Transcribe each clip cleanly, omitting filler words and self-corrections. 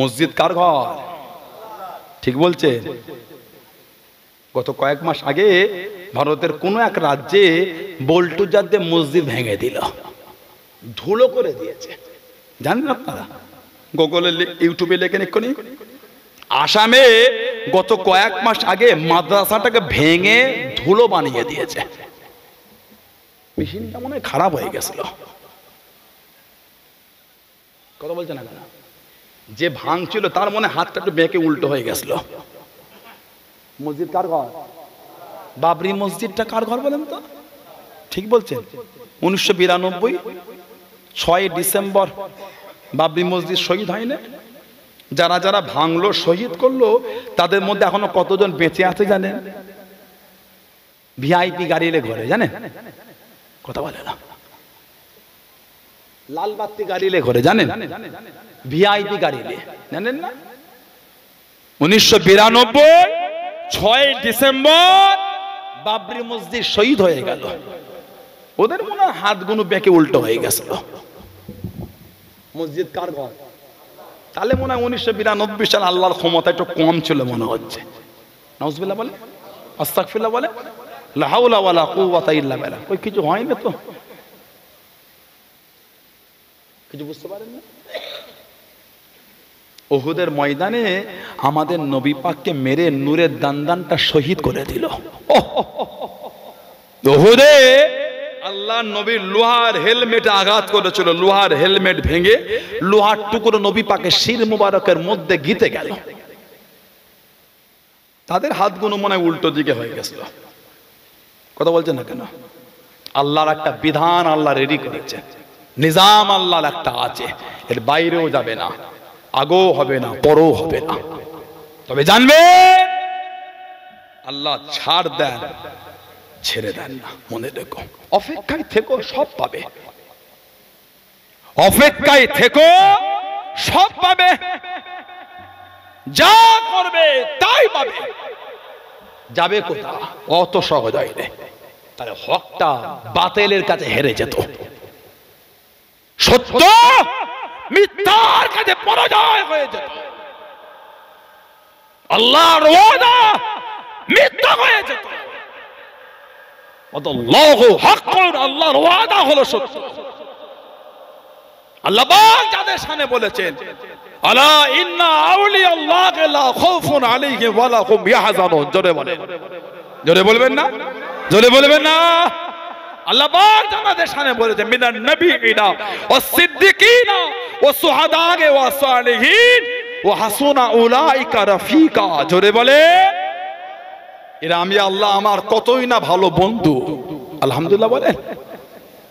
মসজিদ কার ঘর? ঠিক বলছে? গত কয়েক মাস আগে ভারতের কোন এক রাজ্যে বোল্টুজার দিয়ে মসজিদ ভেঙে দিল, ধুলো করে দিয়েছে। জানেন আপনারা? গুগলে ইউটিউবে লেখেন এক্ষুনি। আসামে গত কয়েক মাস আগে মাদ্রাসাটাকে ভেঙে ধুলো বানিয়ে দিয়েছে। মেশিনটা মনে হয় খারাপ হয়ে গেছিল। কথা বলছে না কেন? যে ভাঙছিল তার মনে হাতটা একটু বেঁকে উল্টো হয়ে গেছিল। মসজিদ কার ঘর? বাবরি মসজিদটা কার ঘর বলেন তো? ঠিক বলছেন। 1992 6 ডিসেম্বর বাবরি মসজিদ শহীদ হয়নি? যারা যারা ভাঙলো, শহীদ করলো, তাদের মধ্যে এখনো কতজন বেঁচে আছে জানেন? ভিআইপি গাড়িলে ঘরে, জানেন? কথা বলে না। লাল বাতি গাড়িলে ঘরে, জানেন? ভিআইপি গাড়িলে, জানেন না? 1992 6 ডিসেম্বর বাবরি মসজিদ শহীদ হয়ে গেল। ওদের মনে হয় হাতগুলো বেঁকে উল্টো হয়ে গেছিল। মসজিদ কার ঘর? তাহলে মনে হয় 1992 সাল আল্লাহর ক্ষমতা একটু কম ছিল মনে হচ্ছে। নাউজুবিল্লাহ বলে, আস্তাগফিরুল্লাহ বলে, লা হাওলা ওয়ালা কুওয়াতা ইল্লা বিল্লাহ। ওই কিছু হয় না তো? কিছু বুঝতে পারেন না? উহুদের ময়দানে আমাদের নবী পাককে মেরে নূরের দান্দানটা শহীদ করে দিল। উহুদে আল্লাহর নবীর লোহার হেলমেটে আঘাত করেছিল, লোহার হেলমেট ভেঙে লোহার টুকরো নবী পাকের শির মুবারকের মধ্যে গিতে গেল। তাদের হাতগুলো মনে হয় উল্টো দিকে হয়ে গেছিল। কথা বলছেন না কেন? আল্লাহর একটা বিধান আল্লাহ রেডি করেছে, নিজাম আল্লাহর একটা আছে, এর বাইরেও যাবে না, আগেও হবে না, পরেও হবে না। তবে জানবে আল্লাহ ছাড় দেন, ছেড়ে দেন না। মনে রেখো, অপেক্ষায় থেকো, সব পাবে। অপেক্ষায় থেকো, সব পাবে। যা করবে তাই পাবে। যাবে কোথা? অত সহজ হয় না। তাহলে হকটা বাতিলের কাছে হেরে যেত, সত্য মিথ্যার কাছে পরাজয় হয়ে যেত, আল্লাহর ওয়াদা মিথ্যা হয়ে যেত। আল্লাহু হাক্কুন, আল্লাহর ওয়াদা হলো সত্য। আল্লাহ পাক যাদের সামনে বলেছেন, আলা ইন্না আউলিয়া আল্লাহি লা খাউফুন আলাইহিম ওয়া লা হুম ইয়াহজানুন। জোরে বলেন, জোরে বলবেন না? জোরে বলবেন না? আল্লাহ পাক যাদের সামনে বলেছেন, মিনান নবিয়িনা ওয়াস সিদ্দিকিনা ওয়াস শুহাদায়ে ওয়াস সালিহিন ওয়া হাসুনা উলাইকা রাফিকা। জোরে বলে, এরা আমি আল্লাহ আমার কতই না ভালো বন্ধু। আলহামদুলিল্লাহ বলেন।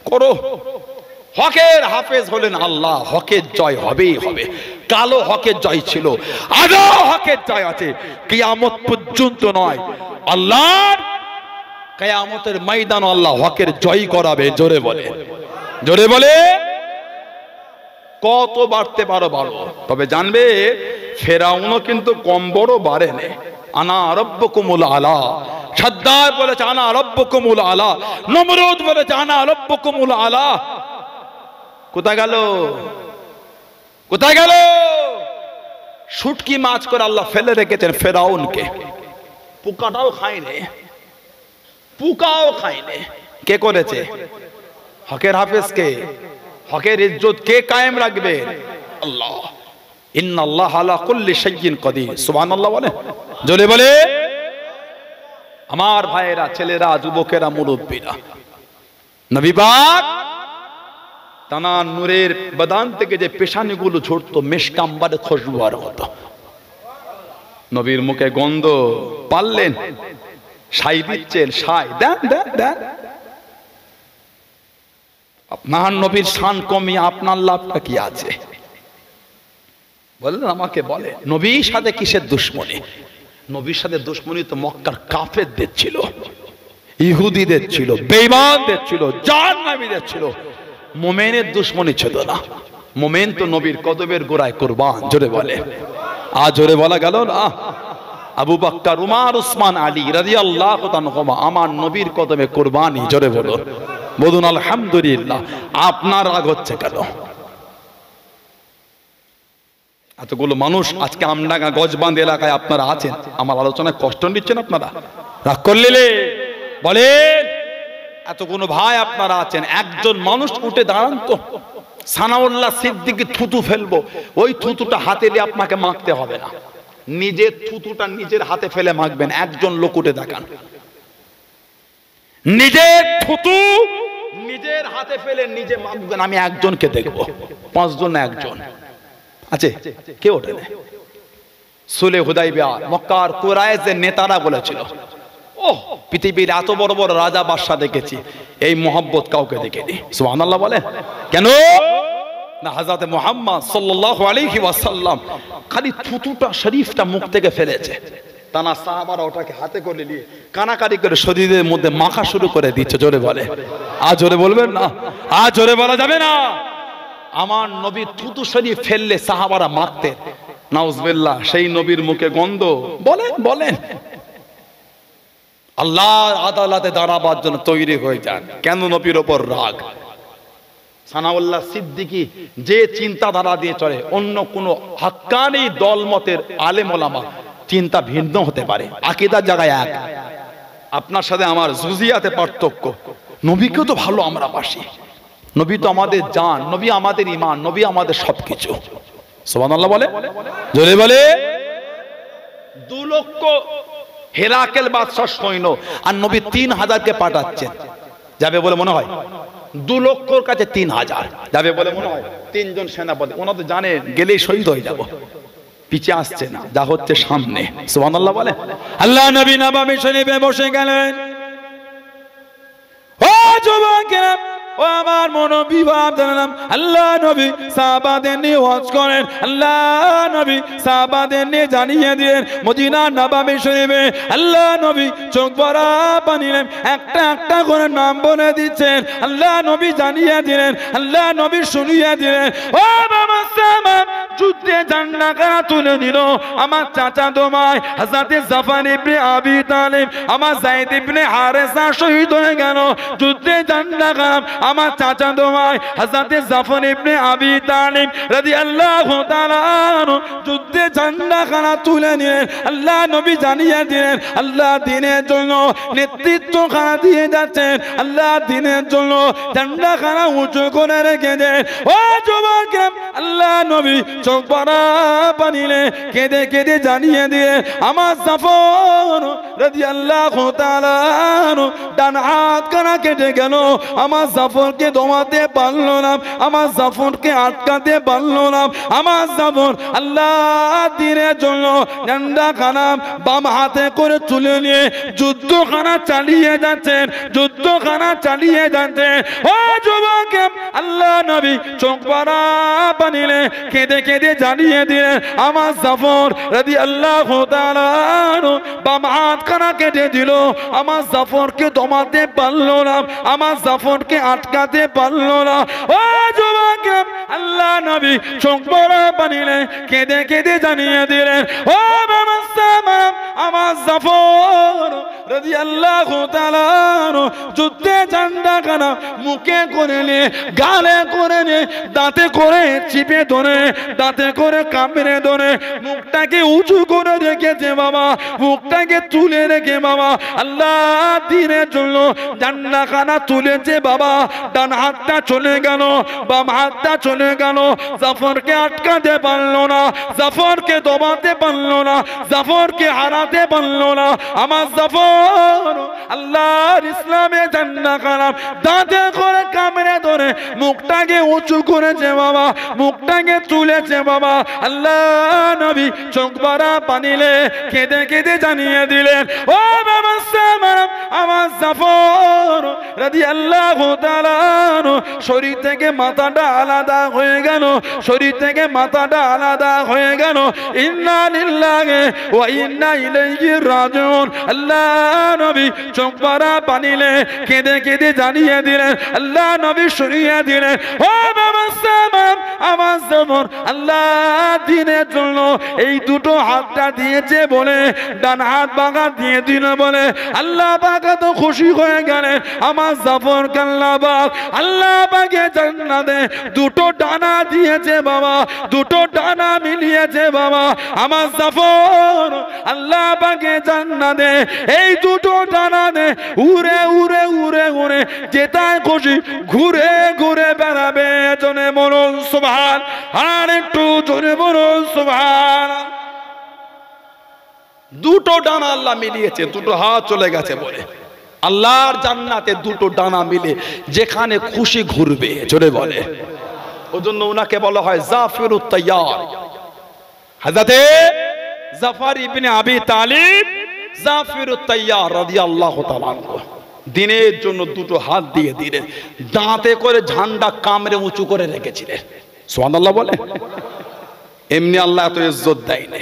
করো। হকের হাফেজ হলেন আল্লাহ, হকের জয় হবেই হবে। কালো হকের জয় ছিল, আজও হকের জয় আছে, কিয়ামত পর্যন্ত নয়। আল্লাহর কিয়ামতের ময়দান আল্লাহ হকের জয় করাবে। জোরে বলে, জোরে বলে। কত বাড়তে পারো বাড়ো, তবে জানবে ফেরাউনও কিন্তু কম বড় বাড়ে না। আনা রাব্বুকুমুল আলা। সাদ্দাত বলেছে আনা রাব্বুকুমুল আলা। নমরুদ বলেছে আনা রাব্বুকুমুল আলা। কোথায় গেল? কোথায় গেল? শুটকি মাছ করে আল্লাহ ফেলে রেখেছেন ফেরাউনকে। পোকাটাও খায়নি, পোকাও খায়নি। কে করেছে? হকের হাফেজ কে? হকের ইজ্জত কে কায়েম রাখবে? আল্লাহ। ইন্নাল্লাহ আলা কুল্লি শাইইন কাদির। সুবহানাল্লাহ বলে, জোরে বলে। আমার ভাইয়েরা, ছেলেরা, যুবকেরা, মুরব্বীরা, নবী পাক তানা নূরের বদান থেকে যে পেশানিগুলো ঝরতো মেশকাম্বারে খুশবু আর হতো। নবীর মুখে গন্ধ পারলেন, সাই দিচ্ছেন, সাই দেন দেন দেন। আপনার নবীর শান কমিয়ে আপনার লাভটা কি আছে? বললেন আমাকে বলে, নবীর সাথে কিসের দুশ্মনী? নবীর সাথে দুশ্মনী তো মক্কার কাফেরদের ছিল, ইহুদিদের ছিল, বেঈমানদের ছিল, জাহান্নামীদের ছিল। মোমেনের দুশ্মনী ছিল না। মোমেন তো নবীর কদমের গোড়ায় কুরবান। জোরে বলে, আজ জোরে বলা গেল না? আবু বকর, উমর, উসমান, আলী রাদিয়াল্লাহু তাআলা আমার নবীর কদমে কুরবানি। জোরে বলো, বলুন আলহামদুলিল্লাহ। আপনার রাগ হচ্ছে কেন? এতগুলো মানুষ আজকে আমডাঙ্গা গজবান্ধ এলাকায় আপনারা আছেন, আমার আলোচনায় কষ্ট নিচ্ছেন আপনারা, রাগ করলে বলেন? এতগুলো ভাই আপনারা আছেন, একজন মানুষ উঠে দাঁড়ান তো, সানাউল্লাহ সিদ্দিকী থুতু ফেলবো, ওই থুতুটা হাতে নিয়ে আপনাকে মাখতে হবে না, নিজের থুতুটা নিজের হাতে ফেলে মাখবেন। একজন লোক উঠে দেখান, নিজের থুতু নিজের হাতে ফেলে নিজে মাখবেন। আমি একজনকে দেখবো, 5 জন না একজন আছে, কে ওঠে না? সুলে হুদাইবিয়া মক্কার কুরাইশের নেতারা বলেছিল, ও পৃথিবীর এত বড় বড় রাজা বাদশা দেখেছি, এই মোহাব্বত কাউকে দেখিনি। সুবহানাল্লাহ বলেন। কেন না? হযরত মুহাম্মদ সাল্লাল্লাহু আলাইহি ওয়াসাল্লাম খালি থুতুটা শরীফটা মুখ থেকে ফেলেছে, তানা সাহাবারা ওটাকে হাতে করে নিয়ে কানাকারি করে শরীরের মধ্যে মাখা শুরু করে দিচ্ছে। জোরে বলে, আজ জোরে বলবেন না? আজ জোরে বলা যাবে না? আমার নবী থুতু শরীফ ফেললে সাহাবারা মাখতেন, নাউজুবিল্লাহ, সেই নবীর মুখে গন্ধ। বলেন বলেন, আল্লাহর আদালতে দাঁড়াবার জন্য তৈরি হয়ে যান। কেন নবীর ওপর রাগ? সানাউল্লাহ সিদ্দিকী যে চিন্তাধারা দিয়ে চলে, অন্য কোন হাক্কানি দলমতের আলেম ওলামা চিন্তা ভিন্ন হতে পারে, আকীদার জায়গায় এক। আপনার সাথে আমার জুজিয়াতে পার্থক্য। নবীকেও তো ভালো আমরা বাসি, নবী তো আমাদের জান, নবী আমাদের ঈমান, নবী আমাদের সবকিছু। সুবহানাল্লাহ বলে, জোরে বলে। 2 লক্ষ হেরাকেল বাদশার সৈন্য, আর নবী 3000কে পাঠাচ্ছেন, যাবে বলে মনে হয়? 2 লক্ষর কাছে 3000 যাবে বলে মনে হয়? 3 জন সেনাপতি, ওনা তো জানে গেলেই শহীদ হয়ে যাব, পিছে আসছে না, যা হচ্ছে সামনে। সুবহানাল্লাহ বলে। আল্লাহ নবী নববী শরীফে বসে গেলেন। ও যুবকেরা, ও আমার মনোবিভাব জানালাম, আল্লাহ নবী সাহাবাদের নিয়ে ওয়াজ করেন, আল্লাহ নবী সাহাবাদের নিয়ে জানিয়ে দিলেন মদিনা নববী শরীফে। আল্লাহ নবী চোখ ভরা পানি নিলেন, একটা একটা করে নাম বলে দিচ্ছেন, আল্লাহ নবী জানিয়ে দিলেন, আল্লাহ নবী শুনিয়ে দিলেন। ও বাবা সাহাব, যুদ্ধে ঝান্ডা কারা তুলে নিল? আমার চাচা দোমাই হযরত জাফর ইবনে আবি তালিব, আমার যায়েদ ইবনে হারেসা শহীদ হয়ে গেল যুদ্ধে ঝান্ডা কারা। আমার চাচা দোমাই হযরত জাফর ইবনে আবি তালিব রাদিয়াল্লাহু তাআলা আনহু যুদ্ধে ঝান্ডা কারা তুলে নিলেন। আল্লাহ নবী জানিয়ে দিলেন, আল্লাহ দ্বীনের জন্য নেতৃত্ব কারা দিয়ে যাচ্ছেন, আল্লাহ দ্বীনের জন্য ঝান্ডা কারা উঁচু করে রেখেছেন। ও যুবক, আল্লাহ নবী চোখ ভরা পানিলে কেঁদে কেঁদে জানিয়ে দিয়ে আমার জাফর রাদিয়াল্লাহু তাআলা আনহু ডান হাত কানা কেটে গেল। আমার জাফরকে দমাতে পারলো না, আমার জাফরকে আটকাতে পারলো না। আমার জাফর আল্লাহ দ্বীনের জন্য ঝান্ডা খানা বাম হাতে করে তুলে নিয়ে যুদ্ধখানা চালিয়ে যাচ্ছেন, যুদ্ধখানা চালিয়ে যাচ্ছেন। ও যুবক, আল্লাহ নবী চোখ ভরা পানিলে কেঁদে কেঁদে জানিয়ে দিলেন আমার জাফর রাদিয়াল্লাহু তাআলা আনহু বাম হাত কানা কেটে দিল। আমার জাফরকে দমাতে পারলো না, আমার জাফরকে আটকাতে পারলো না। ও যুবক, আল্লাহ নবী চোখ ভরা পানিলে কেঁদে কেঁদে জানিয়ে দিলেন, ও বাবা সাহাব, আমার জাফর রাদিয়াল্লাহু তাআলা আনহু যুদ্ধে ঝান্ডা কানা মুখে করে নিয়ে, গালে করে নিয়ে, দাঁতে করে চিপে ধরে, দাঁতে করে কামড়ে ধরে মুখটাকে উঁচু করে রেখেছে বাবা, মুখটাকে তুলে রেখে বাবা আল্লাহ দ্বীনের জন্য ঝান্ডা খানা তুলেছে বাবা। ডান হাতটা চলে গেল, বাম হাতটা চলে গেল, জাফরকে আটকাতে পারলো না, জাফরকে দমাতে পারলো না, জাফরকে হারাতে পারলো না। আমার জাফর আল্লাহর ইসলামে ঝান্ডা খানা দাঁতে করে কামড়ে ধরে মুখটাকে উঁচু করেছে বাবা, মুখটাকে তুলেছে বাবা। আল্লাহ নবী চোখ ভরা পানিলে কেঁদে কেঁদে জানিয়ে দিলেন, ও বাবা সাহাব, আমার জাফর রাদিয়াল্লাহু তাআলা আনহু শরীর থেকে মাথাটা আলাদা হয়ে গেল, শরীর থেকে মাথাটা আলাদা হয়ে গেল। ইন্না লিল্লাহি ওয়া ইন্না ইলাইহি রাজিউন। আল্লাহ নবী চোখ ভরা পানিলে কেঁদে কেঁদে জানিয়ে দিলেন, আল্লাহ নবী শুনিয়ে দিলেন, ও বাবা সাহাব, আমার যেমন আল্লাহ দিনের জন্য এই দুটো হাতটা দিয়েছে বলে ডান হাত বাঁকা দিয়ে দিল বলে আল্লাহ পাক তো খুশি হয়ে গেলেন আমার জাফর কাল্লা বাপ আল্লাহ পাকে জান্নাতে দুটো ডানা দিয়েছে বাবা দুটো ডানা মিলিয়েছে বাবা আমার জাফর আল্লাহ পাকে জান্নাতে এই দুটো ডানা দে উড়ে উড়ে উড়ে উড়ে যেটায় খুশি ঘুরে ঘুরে বেড়াবে জনে বলুন সুবহান আর একটু জোরে বলুন সুবহান দুটো ডানা আল্লাহ মিলিয়েছে দুটো হাত চলে গেছে বলে আল্লাহর জান্নাতে দুটো ডানা মিলে যেখানে খুশি ঘুরবে জোরে বলে ওজন্য উনাকে বলা হয় জাফিরুত তাইয়ার হযরতে জাফর ইবনে আবি তালিব জাফিরুত তাইয়ার রাদিয়াল্লাহু তাআলা আনহু দিনের জন্য দুটো হাত দিয়ে দিলেন দাঁতে করে ঝান্ডা কামড়ে উঁচু করে রেখেছিলেন সুবহানাল্লাহ বলে এমনি আল্লাহ এত ইজ্জত দেয়নি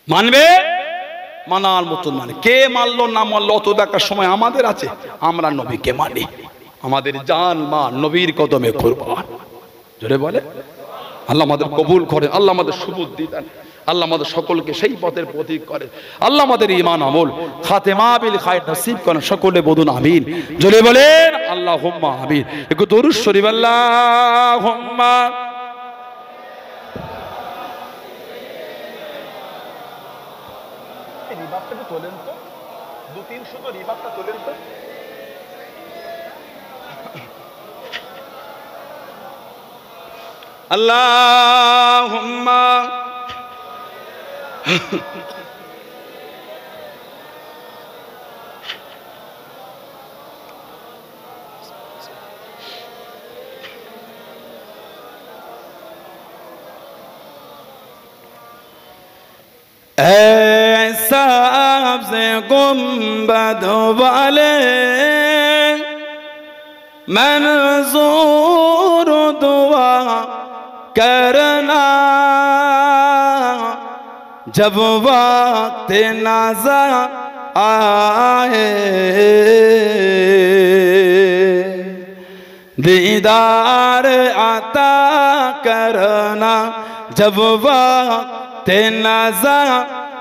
মানবে মানার মতন মানে কে মানলো না মানলো অত দেখার সময় আমাদের আছে আমরা নবীকে মানি আমাদের জান মা নবীর কদমে কুরবান জোরে বলে আল্লাহ আমাদের কবুল করেন আল্লাহ আমাদের সুবুদ্ধি দেন আল্লাহ আমাদের সকলকে সেই পথের পথিক করে আল্লাহ আমাদের ঈমান আমল খাতেমা বিল খায়র নসিব করেন সকলে বলুন আমিন জোরে বলেন আল্লাহুম্মা আমিন একটু দরুদ শরীফ আল্লাহুম্মা রিবাবটা তোলেন তো 2-300 তো রিবাবটা তোলেন তো আল্লাহুম্মা सबसे गुंबद वाले मंजूर दुआ करना जब वक्त नज़र आए दीदार आता करना जब वक्त नज़र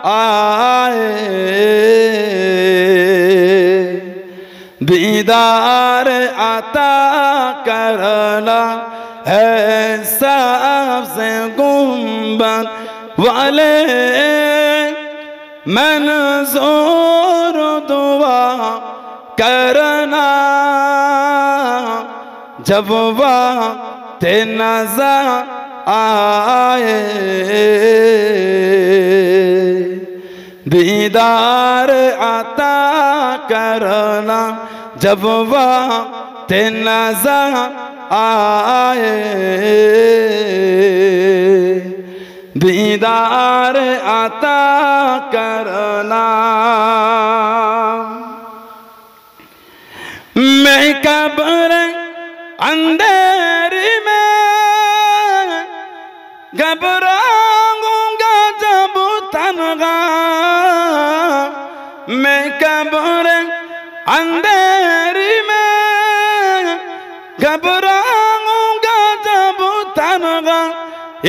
आए दीदार आता करना है सबसे गुंबद वाले मंजूर दुआ करना जब वक्त नज़र आए दीदार आता करना जब वक्त नज़र आए दीदार आता करना मैं कब्र अंधेरी में घबराऊंगा जब तन्हा मैं कब्र अंधेरी में घबराऊंगा जब तन्हा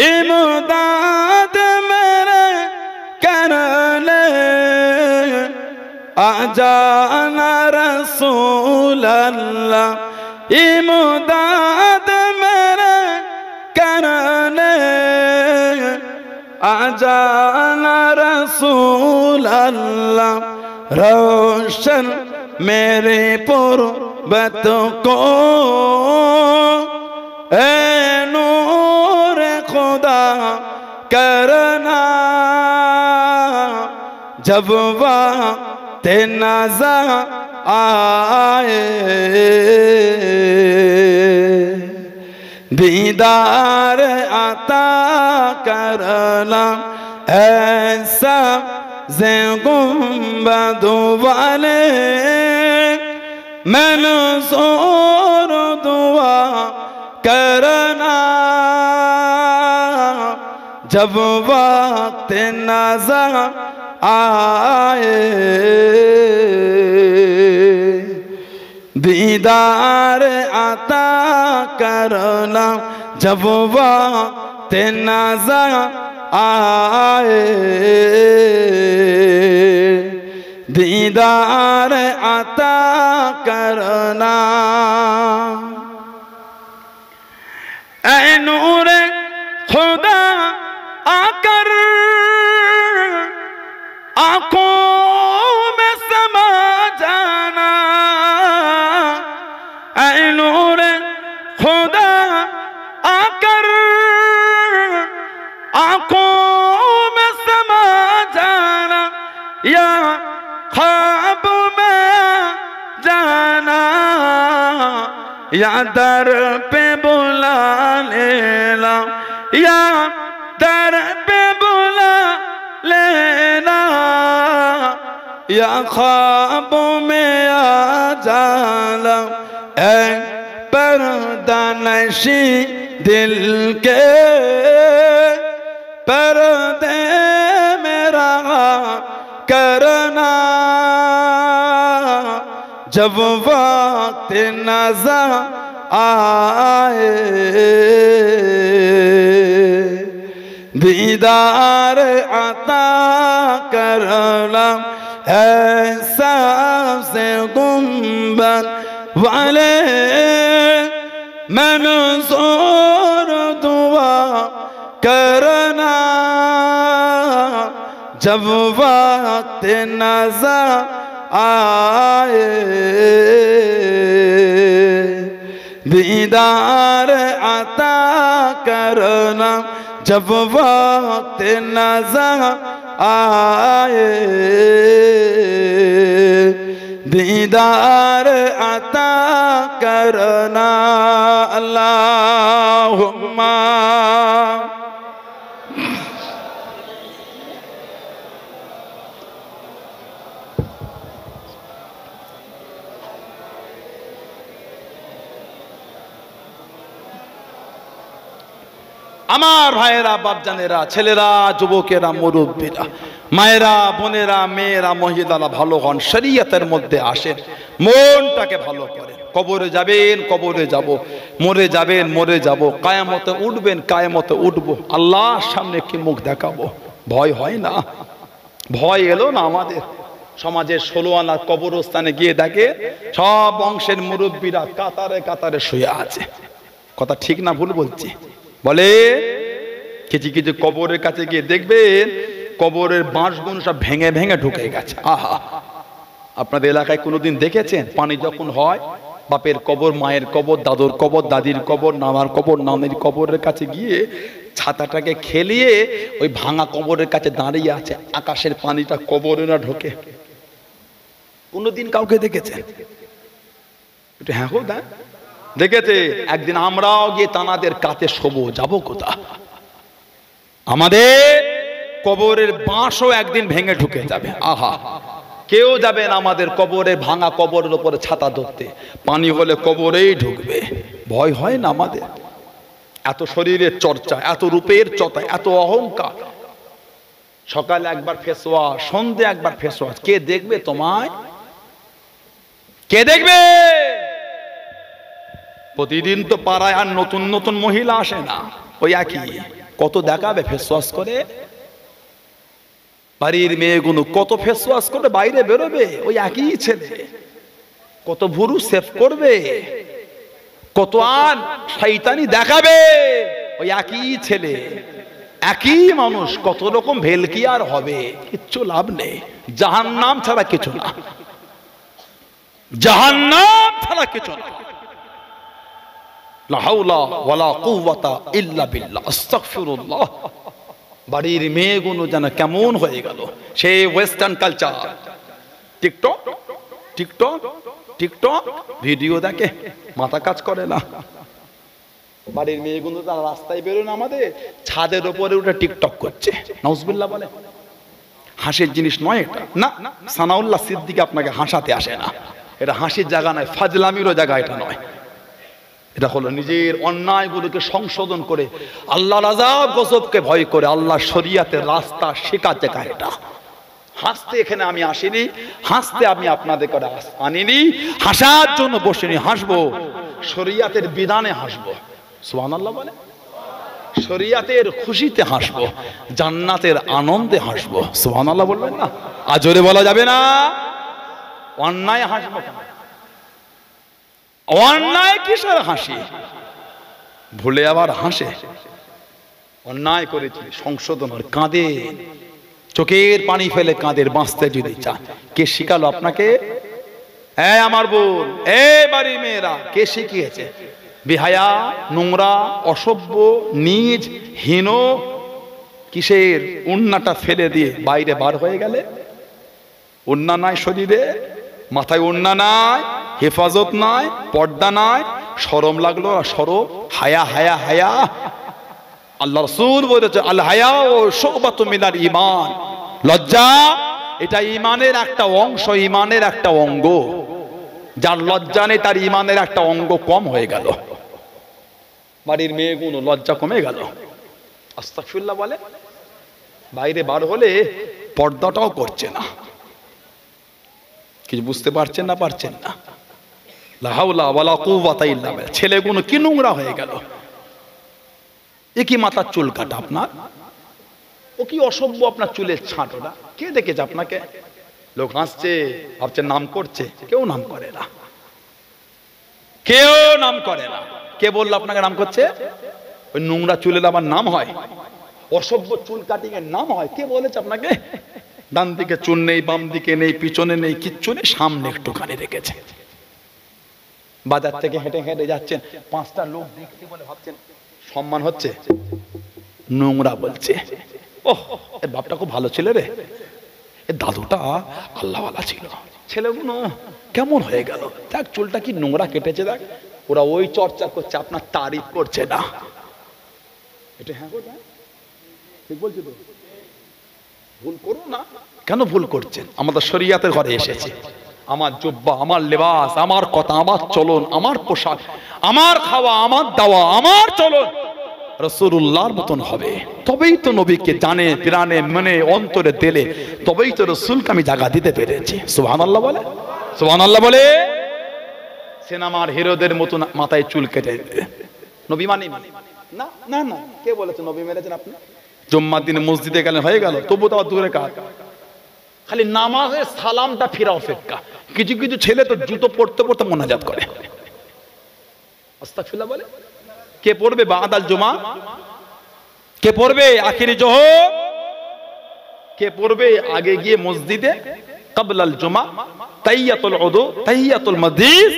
इमदाद मेरे कर ले आ जाना रसूल अल्लाह इमदाद मेरे कर ले आ जाना रसूल अल्लाह रोशन मेरे पुरबत को ए नूर खुदा करना जब वक्त नज़र आए दीदार आता करना ऐसा से गुंबद वाले मंजूर दुआ करना जब वक्त नज़र आए दीदार आता करना जब वक्त नज़र आए दीदार अता करना। ऐ नूर खुदा आकर आंखों में समा जाना। ऐ नूर खुदा आकर आंखों में समा जाना। या ख्वाब में जाना या दर पे बुला लेना। या दर पे बुला लेना या ख्वाब में आ जाना। ऐ पर्दा नशी दिल के पर्दे मेरा करना। जब वक्त नज़र आए दीदार अता करना। ऐसा से गुंबद वाले मंसूर दुआ करना। जब वक्त नज़र आए दीदार अता करना। जब वक्त नज़र आए दीदार अता करना। अल्लाहुम्मा আমার ভাইয়েরা, বাপজানেরা, ছেলেরা, যুবকেরা, মুরব্বীরা, মায়েরা, বোনেরা, মেয়েরা, মহিলারা ভালো হন, শরীয়তের মধ্যে আসেন, মনটাকে ভালো করেন। কবরে যাবেন, কবরে যাব, মরে যাবেন, মরে যাব, কিয়ামতে উঠবেন, কিয়ামতে উঠবো, আল্লাহর সামনে কি মুখ দেখাবো? ভয় হয় না? ভয় এলো না আমাদের? সমাজের 16 আনা কবরস্থানে গিয়ে দেখে সব বংশের মুরব্বীরা কাতারে কাতারে শুয়ে আছে। কথা ঠিক না ভুল বলছি? বলে কিছু কিছু কবরের কাছে গিয়ে দেখবেন কবরের বাঁশগুলো সব ভেঙে ভেঙে ঢুকে গেছে। আহা, আপনাদের এলাকায় কোনোদিন দেখেছেন পানি যখন হয় বাপের কবর, মায়ের কবর, দাদুর কবর, দাদির কবর, নানার কবর, নানির কবরের কাছে গিয়ে ছাতাটাকে খেলিয়ে ওই ভাঙা কবরের কাছে দাঁড়িয়ে আছে, আকাশের পানিটা কবরে না ঢোকে? কোনোদিন কাউকে দেখেছেন? একটু হ্যাঁ হোক দা দেখেছে? একদিন আমরাও গিয়ে তানাদের কাছে শোবো, যাবো কোথা? আমাদের কবরের বাঁশও একদিন ভেঙে ঢুকে যাবে। আহা, কেউ যাবেন আমাদের কবরে, ভাঙা কবরের উপরে ছাতা ধরতে, পানি হলে কবরেই ঢুকবে। ভয় হয় না আমাদের? এত শরীরের চর্চা, এত রূপের চর্চা, এত অহংকার। সকালে একবার ফেস ওয়াশ, সন্ধ্যে একবার ফেস ওয়াশ, কে দেখবে তোমায়? কে দেখবে? প্রতিদিন তো পাড়ায় আর নতুন নতুন মহিলা আসে না, ওই একই। কত দেখাবে ফেস ওয়াশ করে? বাড়ির মেয়েগুলো কত ফেস ওয়াশ করে বাইরে বেরোবে, ওই একই ছেলে। কত ভুরু সেভ করবে, কত আর শয়তানি দেখাবে, ওই একই ছেলে, একই মানুষ। কত রকম ভেলকি আর হবে, কিচ্ছু লাভ নেই। জাহান্নাম ছাড়া কিছু না, জাহান্নাম ছাড়া কিছু না। লা হাওলা ওয়ালা কুওয়াতা ইল্লা বিল্লাহ, আস্তাগফিরুল্লাহ। বাড়ির মেয়েগুলো যেন কেমন হয়ে গেল, সেই western culture. TikTok TikTok TikTok video দেখে, মাথা কাজ করে না। বাড়ির মেয়েগুলো তারা রাস্তায় বেরোন, আমাদের ছাদের উপরে উঠে টিকটক করছে। নাউজুবিল্লাহ বলে। হাসির জিনিস নয় এটা, না। সানাউল্লাহ সিদ্দিকী আপনাকে হাসাতে আসে না, এটা হাসির জায়গা নয়, ফাজলামিরও জায়গা এটা নয়। এটা হলো নিজের অন্যায়গুলোকে সংশোধন করে আল্লাহর আযাব গজবকে ভয় করে আল্লাহ শরীয়তের রাস্তা শেখার জায়গা এটা। হাসতে এখানে আমি আসিনি, হাসতে আমি আপনাদের করে আনিনি, হাসার জন্য বসিনি। হাসবো, শরীয়তের বিধানে হাসবো। সুবহানাল্লাহ বলে। শরিয়াতের খুশিতে হাসবো, জান্নাতের আনন্দে হাসবো। সুবহানাল্লাহ বলবেন না? আর জোরে বলা যাবে না? অন্যায় হাসবো কেন? অন্যায় কিসের হাসি? ভুলে আবার হাসে। অন্যায় করেছি সংশোধন কাঁদে, চোখের পানি ফেলে কাঁদের, বাঁচতে যদি চান। কে শিখালো আপনাকে? হ্যাঁ আমার বোন, এই বাড়ি মেয়েরা, কে শিখিয়েছে? বেহায়া, নোংরা, অসভ্য, নীচ, হীন কিসের উন্নাটা ফেলে দিয়ে বাইরে বার হয়ে গেলে? উন্না নাই শরীরে, মাথায় উন্না নাই, হেফাজত নাই, পর্দা নাই, শরম লাগলো? শরম, হায়া হায়া হায়া। আল্লাহ রাসূল বলেছে আল হায়া শুবাতু মিনাল ঈমান, লজ্জা এটা ঈমানের একটা অংশ, ঈমানের একটা অঙ্গ। যার লজ্জা নেই তার ঈমানের একটা অঙ্গ কম হয়ে গেল। বাড়ির মেয়েগুলো লজ্জা কমে গেল। আস্তাগফিরুল্লাহ বলে, বাইরে বার হলে পর্দাটাও করছে না। কিছু বুঝতে পারছেন না? পারছেন না? লা হাওলা ওয়ালা কুওয়াতা ইল্লা বিল্লাহ। ছেলেগুলো কি নোংরা হয়ে গেল। এ কি মাথার চুল কাটা আপনার? ও কি অসভ্য আপনার চুলের ছাঁট? ওটা কে দেখেছে আপনাকে? লোক হাসছে, ভাবছেন নাম করছে। কেউ নাম করে না, কেউ নাম করে না। কে বললো আপনাকে নাম করছে? ওই নোংরা চুলের আবার নাম হয়? অসভ্য চুল কাটিং এর নাম হয়? কে বলেছে আপনাকে? ডান দিকে চুল নেই, বাম দিকে নেই, পিছনে নেই, কিচ্ছু নেই, সামনে একটুখানি রেখেছে। বাজার থেকে হেঁটে হেঁটে যাচ্ছেন, পাঁচটা লোক দেখতে বলে ভাবছেন সম্মান হচ্ছে, নোংরা বলছে। ওহ, এর বাপটা খুব ভালো ছিল রে, এর দাদুটা আল্লাহওয়ালা ছিল। ছেলেগুলো কেমন হয়ে গেল, দেখ চুলটা কি নোংরা কেটেছে, দেখ। ওরা ওই চর্চা করছে, আপনার তারিফ করছে না। এটা হ্যাঁ ঠিক বলছি তো? ভুল করো না। কেন ভুল করছেন? আমাদের শরিয়াতের ঘরে এসেছে। আমার জুব্বা, আমার লেবাস, আমার কথা, আমার চলন, আমার পোশাক, আমার খাওয়া, আমার দাওয়া, আমার চলন রাসূলুল্লাহর মতন হবে। তবেই তো নবীকে জানে, প্রাণে, মনে, অন্তরে দিলে, তবেই তো রাসূলকে আমি জায়গা দিতে পেরেছি। সুবহানাল্লাহ বলে, সুবহানাল্লাহ বলে। সিনেমার হিরোদের মতন মাথায় চুল কেটে নবী মানি না? না না, কে বলেছে নবী মেরেছেন আপনি? জুম্মার দিনে মসজিদে গেলেন, হয়ে গেল, তবু তো দূরে কাজ। খালি নামাজের সালামটা ফিরাও ফেক্কা। কিছু কিছু ছেলে তো জুতো পড়তে পড়তে মোনাজাত করে। আস্তাগফিরুল্লাহ বলে। কে পড়বে বাদাল জুমা? কে পড়বে আখিরি জোহর? কে পড়বে আগে গিয়ে মসজিদে ক্বাবলাল জুমা তাহিয়াতুল উযু, তাহিয়াতুল মসজিদ,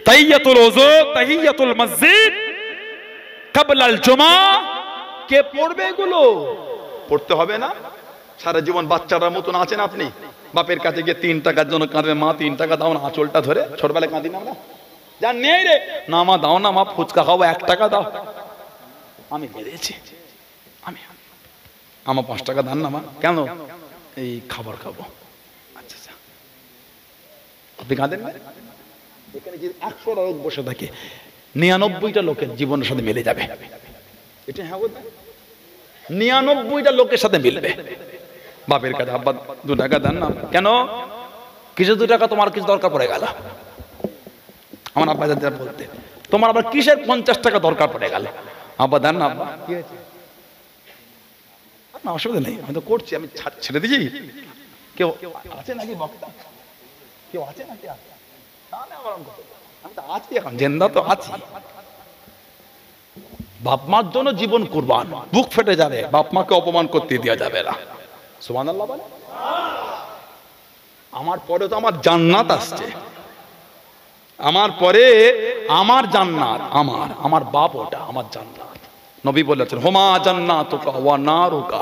তাহিয়াতুল উযু, তাহিয়াতুল মসজিদ, ক্বাবলাল জুমা? কে পড়বে এগুলো? পড়তে হবে না? সারা জীবন বাচ্চার মতন আছেন আপনি। বাপের কাছে গিয়ে 3 টাকার জন্য কাঁদবে, মা 3 টাকা দাও না, আঁচলটা ধরে। ছোটবেলায় কাঁদি না আমরা? যা নেই রে, না মা দাও না, মা ফুচকা খাবো, 1 টাকা দাও। আমি বেড়েছি, আমি আমার 5 টাকা দান না মা। কেন? এই খাবার খাবো। আচ্ছা আচ্ছা, আপনি কাঁদেন না? এখানে যদি 100টা লোক বসে থাকে, 99টা লোকের জীবনের সাথে মিলে যাবে। এটা হ্যাঁ বলতে 99টা লোকের সাথে মিলবে। বাপের কাছে আব্বা 2 টাকা দেন না। কেন? কিছু 2 টাকা তোমার কিছু দরকার পড়ে গেল। আমার আব্বা দাদা বলতে, তোমার আবার কিসের 50 টাকা দরকার পড়ে গেল? আব্বা দেন না। আব্বা কি হয়েছে? না অসুবিধা নেই, আমি তো করছি, আমি ছেড়ে দিছি। কেউ আছে নাকি বক্তা? কেউ আছে নাকি? আমি তো আছি, এখন জেন্দা তো আছি। বাপ মার জন্য জীবন কুরবান, বুক ফেটে যাবে, বাপ মাকে অপমান করতে দেওয়া যাবে না। সুবহানাল্লাহ বলে। আমার পরে তো আমার জান্নাত আসছে, আমার পরে আমার জান্নাত, আমার বাপ ওটা আমার জান্নাত। নবী বলেছেন হুমা জান্নাতুকা ওয়া নারুকা।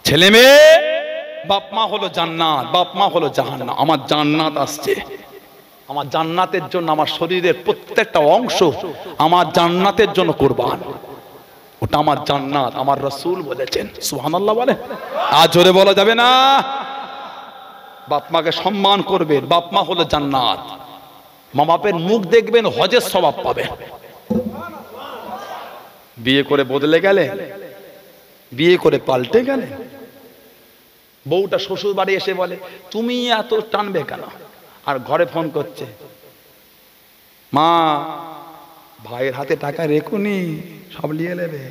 ছেলে মেয়ে বাপ মা হলো জান্নাত, বাপ মা হলো জাহান্নাম। আমার জান্নাত আসছে, আমার জান্নাতের জন্য আমার শরীরের প্রত্যেকটা অংশ আমার জান্নাতের জন্য কুরবান। ওটা আমার জান্নাত, আমার রাসূল বলেছেন। সুবহানাল্লাহ বলে। আর জোরে বলা যাবে না? বাপ মাকে সম্মান করবেন, বাপ মা হলো জান্নাত। মা বাপের মুখ দেখবেন, হজের সওয়াব পাবেন। বিয়ে করে বদলে গেলে, বিয়ে করে পাল্টে গেলে, বউটা শ্বশুর বাড়ি এসে বলে তুমি এত টানবে কেন? আর ঘরে ফোন করছে, মা ভাইয়ের হাতে টাকা রেখুনি, সব নিয়ে নেবে।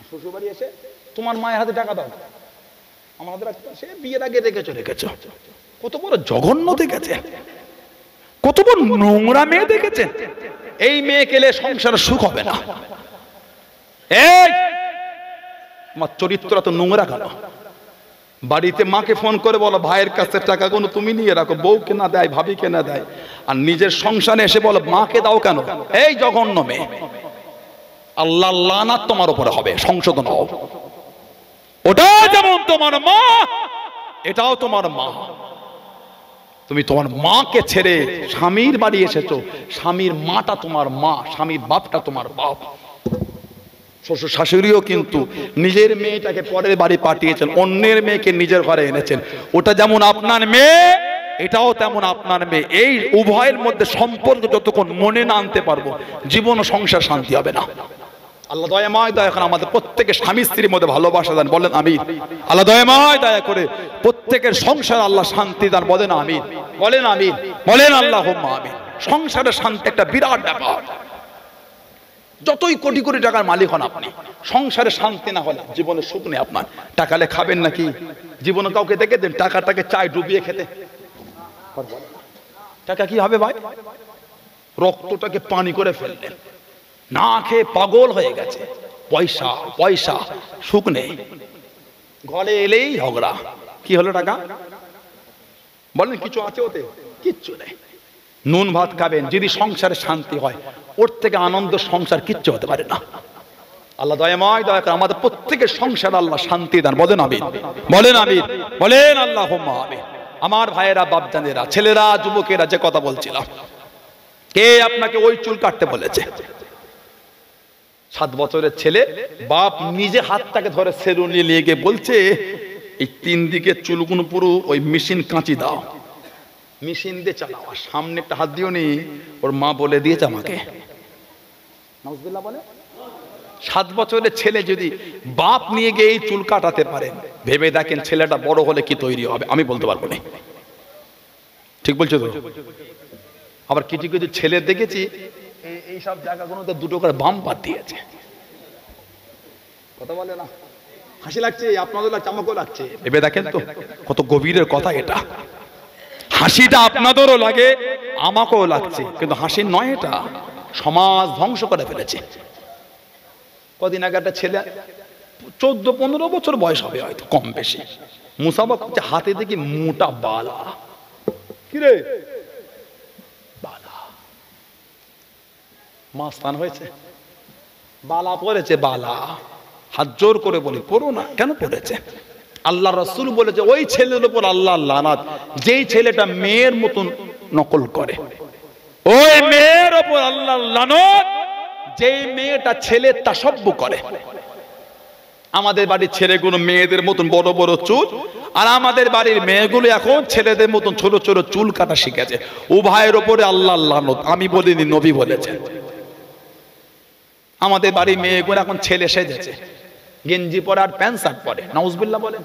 শ্বশুর বাড়ি এসে তোমার মায়ের হাতে টাকা দাও, আমাদের সে বিয়ের আগে রেখেছো। কত বড় জঘন্য দেখেছেন, কত বড় নোংরা মেয়ে দেখেছেন। এই মেয়ে কেলে সংসারে সুখ হবে না। এই আমার চরিত্র তো নোংরা কেন? বাড়িতে মাকে ফোন করে বলো ভাইয়ের কাছে টাকা কোনো তুমি নিয়ে রাখো, বউকে না দেয়, ভাবিকে না দেয়, আর নিজের সংসারে এসে বলো মাকে দাও কেন? এই জঘন্য মেয়ে, আল্লাহ লানাত তোমার উপরে হবে, সংশোধন হও। ওটা যেমন তোমার মা, এটাও তোমার মা। তুমি তোমার মাকে ছেড়ে স্বামীর বাড়ি এসেছো, স্বামীর মাটা তোমার মা, স্বামীর বাপটা তোমার বাপ। শ্বশুর শাশুড়িও কিন্তু নিজের মেয়েটাকে পরের বাড়ি পাঠিয়েছেন, অন্যের মেয়েকে নিজের ঘরে এনেছেন। ওটা যেমন আপনার মেয়ে, এটাও তেমন আপনার মেয়ে। এই উভয়ের মধ্যে সম্পর্ক যতক্ষণ মনে না আনতে পারবো, জীবন ও সংসার শান্তি হবে না। আল্লাহ দয়াময় দয়া করে আমাদের প্রত্যেকের স্বামী স্ত্রীর মধ্যে ভালোবাসা দেন, বলেন আমিন। আল্লাহ দয়াময় দয়া করে প্রত্যেকের সংসার আল্লাহ শান্তি দান, বলেন আমিন, বলেন আমিন, বলেন আল্লাহুম্মা আমিন। সংসারের শান্তি একটা বিরাট ব্যাপার। যতই কোটি কোটি টাকার মালিক হন আপনি, সংসারে শান্তি না হলে জীবনে সুখ নেই আপনার। টাকালে খাবেন নাকি? জীবনে কাউকে দেখে দেন টাকাটাকে চায় ডুবিয়ে খেতে? টাকা কি হবে ভাই? রক্তটাকে পানি করে ফেললেন, না খেয়ে পাগল হয়ে গেছে। পয়সা পয়সা, সুখ নেই। ঘরে এলেই ঝগড়া। কি হলো টাকা? বলেন কিছু আছে ওতে? কিচ্ছু নেই। নুন ভাত খাবেন, যদি সংসারে শান্তি হয়, ওর থেকে আনন্দ সংসার কিচ্ছু হতে পারে না। আল্লাহ দয়াময় দয়া করে আমাদের প্রত্যেকের সংসার আল্লাহ শান্তি দান, বলেন আমিন, বলেন আমিন, বলেন আল্লাহুম্মা আমিন। আমার ভাইয়েরা, বাপজানেরা, ছেলেরা, যুবকেরা, যে কথা বলছিলাম, কে আপনাকে ওই চুল কাটতে বলেছে? 7 বছরের ছেলে, বাপ নিজে হাতটাকে ধরে সেলুন নিয়ে গিয়ে বলছে এই 3 দিকে চুলগুলো পুরো ওই মেশিন কাঁচি দাও, মেশিন দিয়ে চালাও, আর সামনে একটা হাত দিও নি। ওর মা বলে দিয়েছে আমাকে। নাউজুবিল্লাহ বলে। 7 বছরের ছেলে যদি বাপ নিয়ে গিয়ে এই চুল কাটাতে পারেন, ভেবে দেখেন ছেলেটা বড় হলে কি তৈরি হবে। আমি বলতে পারবো না, ঠিক বলছো তো? আবার কিছু কিছু ছেলে দেখেছি এই সব জায়গাগুলোতে 2টো করে বাম পাত দিয়েছে। কথা বলে না? হাসি লাগছে, আপনাদের লাগছে, আমাকেও লাগছে। ভেবে দেখেন তো কত গভীরের কথা এটা। হাসিটা আপনাদেরও লাগে, আমাকেও লাগছে, কিন্তু হাসি নয় এটা। সমাজ ধ্বংস করে ফেলেছে। কদিন আগে একটা ছেলে 14-15 বছর বয়স হবে হয়তো, কম বেশি, মুসাফা করছে, হাতে দেখি মোটা বালা। কিরে বালা? মাস্তান হয়েছে, বালা পড়েছে, বালা। হাত জোর করে বলি পড়ো না। কেন পড়েছে? আল্লাহ রাসূল বলেছে ওই ছেলের উপর আল্লাহ লানাত, যেই ছেলেটা মেয়ের মতন নকল করে। ওই মেয়ের উপর আল্লাহ লানত, যেই মেয়েটা ছেলে তাসাব্বু করে। আমাদের বাড়ির ছেলেগুলো মেয়েদের মতন বড় বড় চুল, আর আমাদের বাড়ির মেয়েগুলো এখন ছেলেদের মতন ছোট ছোট চুল কাটা শিখেছে। উভয়ের উপরে আল্লাহ লানত। আমি বলিনি, নবী বলেছেন। আমাদের বাড়ির মেয়েগুলো এখন ছেলে সেজেছে, গেঞ্জি পরে আর প্যান্ট শার্ট পরে। নাউজুবিল্লাহ বলেন।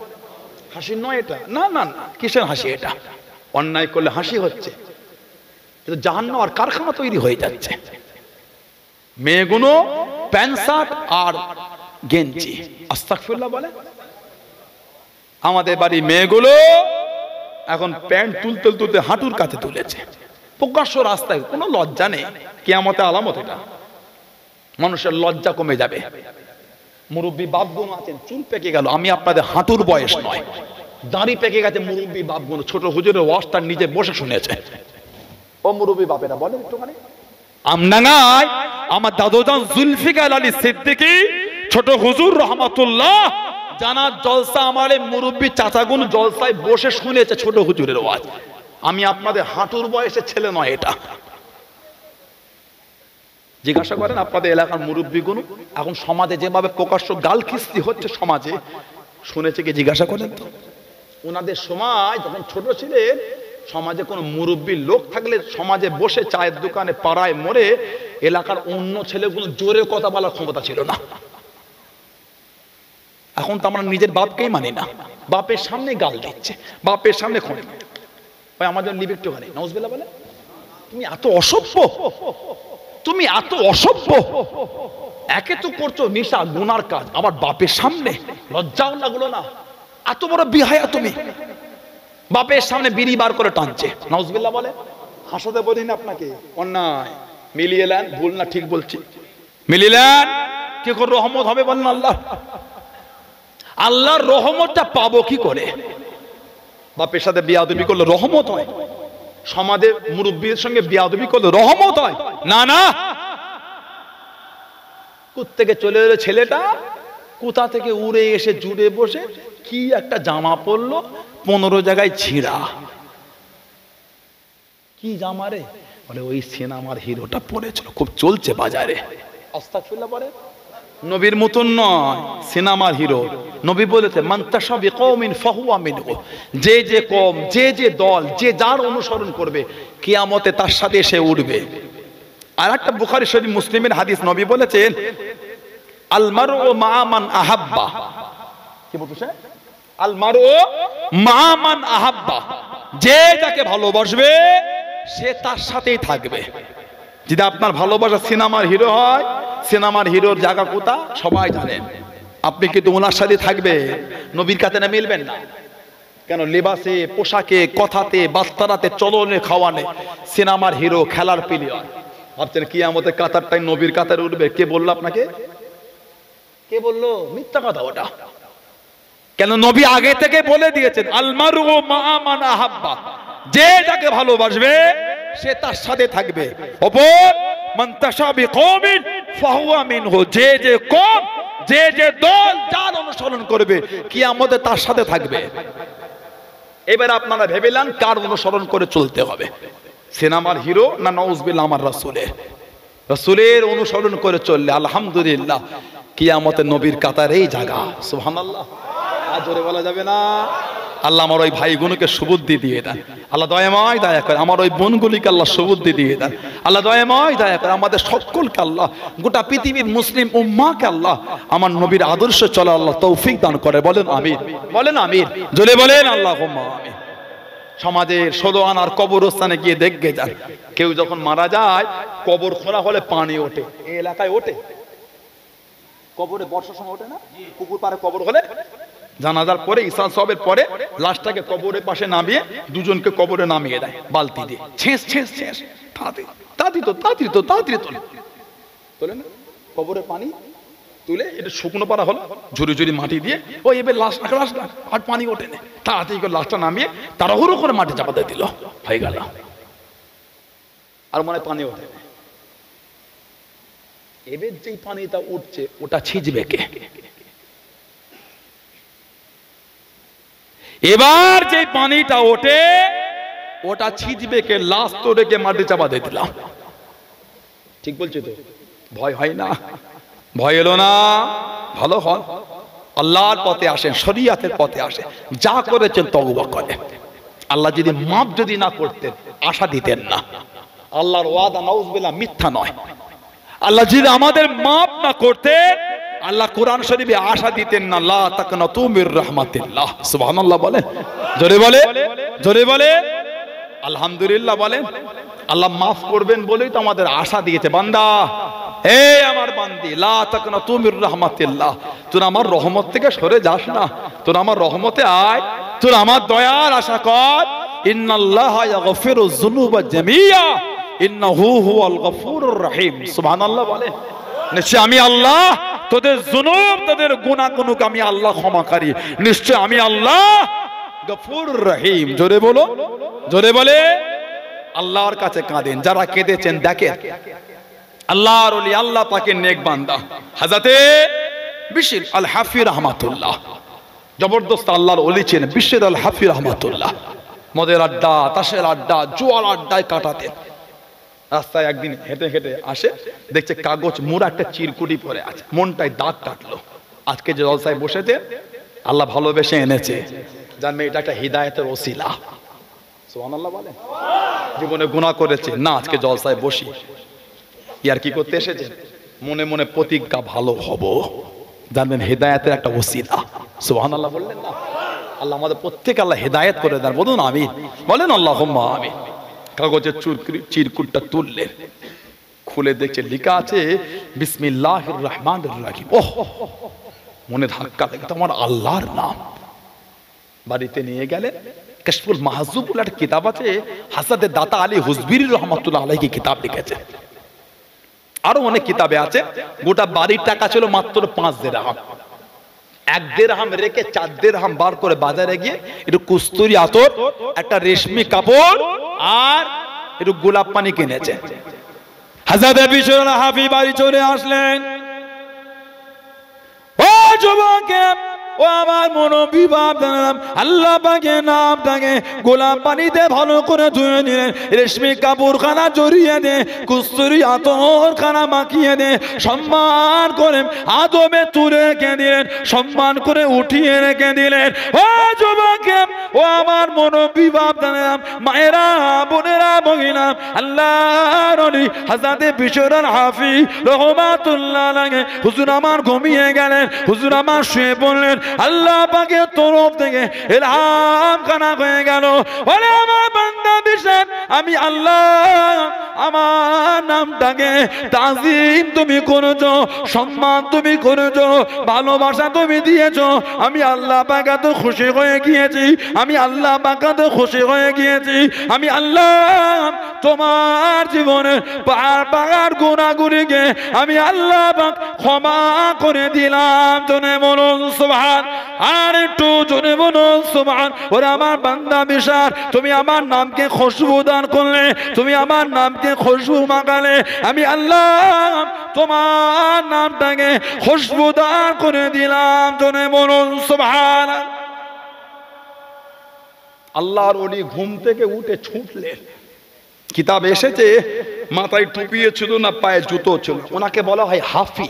হাসি নয় এটা। না না না, কিসের হাসি এটা? অন্যায় করলে হাসি হচ্ছে, কিন্তু জাহান্নাম আর কারখানা তৈরি হয়ে যাচ্ছে। মেয়েগুলো প্যান্ট শার্ট আর গেঞ্জি, আস্তাগফিরুল্লাহ বলে। আমাদের বাড়ির মেয়েগুলো এখন প্যান্ট তুলতে হাঁটুর কাছে তুলেছে, প্রকাশ্য রাস্তায়, কোনো লজ্জা নেই। কিয়ামতের আলামত এটা। মানুষের লজ্জা কমে যাবে। মুরব্বী বাপগুলো আছেন, চুল পেকে গেল, আমি আপনাদের হাঁটুর বয়স নয়, দাড়ি পেকে গেছে। মুরব্বী বাপগুলো ছোট হুজুরের ওয়াজটা নিজে বসে শুনেছে। ও মুরব্বী বাপেরা বলেন একটুখানি। আমডাঙ্গায় আমার দাদুজান জুলফিকার আলী সিদ্দিকী ছোট হুজুর রহমাতুল্লাহ জানার জলসা, আমার এই মুরব্বী চাচাগুন জলসায় বসে শুনেছে ছোট হুজুরের ওয়াজ। আমি আপনাদের হাঁটুর বয়সের ছেলে নয় এটা। জিজ্ঞাসা করেন আপনাদের এলাকার মুরব্বীগুলো এখন সমাজে যেভাবে প্রকাশ্য গাল খিস্তি হচ্ছে, সমাজে শুনেছে কি? জিজ্ঞাসা করেন তো। ওনাদের সময় যখন ছোট ছিলেন, সমাজে কোনো মুরব্বী লোক থাকলে সমাজে বসে চায়ের দোকানে পাড়ায় মোড়ে এলাকার অন্য ছেলেগুলো জোরে কথা বলার ক্ষমতা ছিল না। এখন তো আমরা নিজের বাপকেই মানি না, বাপের সামনে গাল দিচ্ছে, বাপের সামনে খোঁড়ে। ওই আমাদের লিভ একটুখানি। নাউজুবিল্লাহ বলে। তুমি এত অসভ্য, তুমি এত অসভ্য, একে তো করছো নেশা গুনার কাজ, আবার বাপের সামনে লজ্জাও লাগলো না? এত বড় বিহায়া তুমি, বাপের সামনে বিড়ি বার করে টানছে। নাউজুবিল্লাহ বলে। হাসাতে বলি না আপনাকে, অন্যায় মিলিয়ে নেন, ভুল না ঠিক বলছি, মিলিয়ে নেন। কি করে রহমত হবে বলেন? আল্লাহ, আল্লাহর রহমতটা পাবো কি করে? বাপের সাথে বিয়াদবি করলে রহমত হয়? সমাজের মুরব্বীর সঙ্গে বিয়াদবি করলে রহমত হয়? না না। কোত্থেকে চলে এলো ছেলেটা, কোথা থেকে উড়ে এসে জুড়ে বসে কি একটা জামা পরলো, 15 জায়গায় ছিঁড়া। কি জামা রে? বলে ওই সিনেমার হিরোটা পড়েছিল, খুব চলছে বাজারে। আস্তাগফিরুল্লাহ বলে। নবীর মতন নয়, সিনেমার হিরো। নবী বলেছে মান তাশা বিকওমিন ফাহুয়া মিনহু, যে যে কওম, যে যে দল, যে যার অনুসরণ করবে কিয়ামতে তার সাথে সে উঠবে। আর একটা বুখারী শরীফ মুসলিমের হাদিস, নবী বলেছেন আল মারউ মা মান আহাব্বা। কি বলছে? আল মারউ মা মান আহাব্বা, যে যাকে ভালোবাসবে সে তার সাথেই থাকবে। যদি আপনার ভালোবাসা সিনেমার হিরো হয়, সিনেমার হিরোর জায়গা কোথা সবাই জানেন। আপনি কিন্তু ওনার সাথে থাকবে, নবীর কাছে না মিলবেন না। কেন? লেবাসে, পোশাকে, কথাতে, বাস্তারাতে, চলনে, খাওয়ানে সিনেমার হিরো, খেলার প্লেয়ার। ভাবছেন কিয়ামতে কাতারটাই নবীর কাতারে উঠবে? কে বললো আপনাকে? কে বললো? মিথ্যা কথা ওটা। কেন? নবী আগে থেকে বলে দিয়েছেন আল মারউ মা মান আহাব্বা, যে যাকে ভালোবাসবে সে তার সাথে থাকবে। অপর মান তাশা বিকওমিন ফাহুয়া মিনহু, যে যে কওম, যে যে দল যার অনুসরণ করবে কিয়ামতে তার সাথে থাকবে। এবার আপনারা ভেবেলেন কার অনুসরণ করে চলতে হবে, সিনেমার হিরো না নাউজুবিল্লাহ আমার রাসূলের? রাসূলের অনুসরণ করে চললে আলহামদুলিল্লাহ কিয়ামতে নবীর কাতারেই জায়গা। সুবহানাল্লাহ। আর জোরে বলা যাবে না? আল্লাহ আমার ওই ভাইগুলোকে সুবুদ্ধি দিয়ে দেন। আল্লাহ দয়াময় দয়া করে আমার ওই বোনগুলিকে আল্লাহ সুবুদ্ধি দিয়ে দেন। আল্লাহ দয়াময় দয়া করে আমাদের সকলকে, আল্লাহ গোটা পৃথিবীর মুসলিম উম্মাহকে আল্লাহ আমার নবীর আদর্শে চলা আল্লাহ তৌফিক দান করে। বলেন আমিন, বলেন আমিন, জোরে বলেন আল্লাহুম্মা আমিন। সমাজের 16 আনার কবরস্থানে গিয়ে দেখবে যান, কেউ যখন মারা যায় কবর খোঁড়া হলে পানি ওঠে। এই এলাকায় ওঠে কবরে, বর্ষার সময় ওঠে না? পুকুর পাড়ে কবর হলে জানাজার পরে ঈশা সাহেবের পরে লাশটাকে কবরের পাশে নামিয়ে দুজনকে কবরে নামিয়ে দেয় বালতি দিয়ে। ছেঁচ ছেঁচ ছেঁচ, তাড়াতাড়ি তোলে না কবরে পানি তুলে, এটা শুকনো পাড়া হলো, ঝুরি ঝুরি মাটি দিয়ে ও এবার লাশ আর পানি ওঠে না, তাড়াতাড়ি করে লাশটা নামিয়ে তাড়াহুড়ো করে মাটি চাপা দিয়ে দিল, হয়ে গেল। আর মনে পানি ওঠে না। এবার যেই পানিটা উঠছে ওটা ছিঁচবে কে? এবার যে পানিটা ওঠে ওটা ছিঁচবে কে? লাশ তো রেখে মাটি চাপা দিয়ে দিলাম। ঠিক বলছি তো? ভয় হয় না? ভয় এলো না? ভালো হন, আল্লাহর পথে আসেন, শরিয়াতের পথে আসেন, যা করেছেন তওবা করেন। আল্লাহ যদি মাফ যদি না করতেন আশা দিতেন না। আল্লাহর ওয়াদা নাউজুবিল্লাহ মিথ্যা নয়। আল্লাহ যদি আমাদের মাফ না করতেন আল্লাহ কোরআন শরীফে আশা দিতেন না, লা তাকনাতু মির রাহমাতিল্লাহ। সুবহানাল্লাহ বলেন, জোরে বলে, জোরে বলে আলহামদুলিল্লাহ বলেন। আল্লাহ মাফ করবেন বলেই তো আমাদের আশা দিয়েছে। বান্দা, হে আমার বান্দি, লা তাকনাতু মির রাহমাতিল্লাহ, তুই আমার রহমত থেকে সরে যাস না, তুই আমার রহমতে আয়, তুই আমার দয়ার আশা কর। ইন্নাল্লাহা ইয়াগফিরু যুনুবা জামিয়া ইন্নাহু হুয়াল গফুরুর রহিম। সুবহানাল্লাহ বলেন। নিশ্চয় আমি আল্লাহ তোদের জুনুব, তোদের গুনাহগুলোকে আমি আল্লাহ ক্ষমাকারী, নিশ্চয় আমি আল্লাহ গফুর রহিম। জোরে বলো, জোরে বলে আল্লাহর কাছে কাঁদেন। যারা কেঁদেছেন দেখেন আল্লাহর ওলি, আল্লাহ পাকের নেক বান্দা হযরতে বিশর আল হাফি রাহমাতুল্লাহ, জবরদস্ত আল্লাহর ওলি ছিলেন বিশর আল হাফি রাহমাতুল্লাহ। মদের আড্ডা, তাসের আড্ডা, জুয়ার আড্ডায় কাটাতেন। রাস্তায় একদিন হেঁটে হেঁটে আসে, দেখছে কাগজ মোড়া একটা চিরকুটি পরে আছে, মনটায় দাগ কাটলো। আজকে যে জলসায় বসেছে আল্লাহ ভালোবেসে এনেছে, জানবে এটা একটা হিদায়াতের ওসিলা। সুবহানাল্লাহ বলেন। জীবনে গুনাহ করেছে না, আজকে জলসায় বসি, ইয়ার কি করতে এসেছে? মনে মনে প্রতিজ্ঞা ভালো হব, জানবেন হিদায়াতের একটা ওসিলা। সুবহানাল্লাহ বললেন না? আল্লাহ আমাদের প্রত্যেকে আল্লাহ হিদায়াত করে দেন। বলুন আমিন, বলেন আল্লাহুম্মা আমিন। কাগজের চিরকুটটা তুললেন, খুলে দেখছে লেখা আছে বিসমিল্লাহির রহমানির রহিম। ওহ, মনে ধাক্কা লেগে, তো আমার আল্লাহর নাম। বাড়িতে নিয়ে গেলেন, কাশফুল মাহজুব বলে একটা কিতাব আছে, হাসাদে দাতা আলী হুজবিরি রহমাতুল্লাহ আলাইহি কিতাব লিখেছে। আরো অনেক কিতাবে আছে। গোটা বাড়ির টাকা ছিল মাত্র 5 দিরহাম। 1 দিরহাম রেখে 4 দিরহাম বার করে বাজারে গিয়ে একটু কস্তুরি আতর, একটা রেশমি কাপড় আর একটু গোলাপ পানি কিনেছে। হযরত বিশর হাফি বাড়ি চলে আসলেন। ও যুবকে, ও আমার মনোবিভাব জানালাম, আল্লাহ পাকের নামটাকে গোলাপ পানিতে ভালো করে ধুয়ে নিলেন, রেশমি কাপড়খানা জড়িয়ে দে, কস্তুরি আতরখানা মাখিয়ে দে, সম্মান করে আদবে তুলে রেখে দিলেন, সম্মান করে উঠিয়ে রেখে দিলেন। ও যুবকে, ও আমার মনোবিভাব জানালাম, মায়েরা, বোনেরা, মহিলা, আল্লাহর ওলি হযরত বিশর হাফি রহমাতুল্লাহ আলাইহি হুজুর আমার ঘুমিয়ে গেলেন, হুজুর আমার শুয়ে পড়লেন। আল্লাহ পাকের তরফ থেকে ইলহাম কানা হয়ে গেল, ওরে আমার বান্দা বিশর, আমি আল্লাহ আমার নামটাকে তাজিম তুমি করেছো, সম্মান তুমি করেছো, ভালোবাসা তুমি দিয়েছো। আমি আল্লাহ পাক এত খুশি হয়ে গিয়েছি, আমি আল্লাহ পাক এত খুশি হয়ে গিয়েছি। আমি আল্লাহ তোমার জীবনে পাহাড় গুনাহগুলিকে আমি আল্লাহ পাক ক্ষমা করে দিলাম। জনে বলুন সুবহান, আর একটু জনে বলুন সুবহান। ওরে আমার বান্দা বিশর, তুমি আমার নামকে খুশবু দান করলে, তুমি আমার নামকে খুশবু মাখালে, আমি আল্লাহ তোমার নামটাকে খুশবু দান করে দিলাম। জনে বলুন সুবহান। আল্লাহর ওলি ঘুম থেকে উঠে ছুটলেন। কিতাব এসেছে মাথায় টুপিও ছিল না, পায়ে জুতো ছিল। ওনাকে বলা হয় হাফি,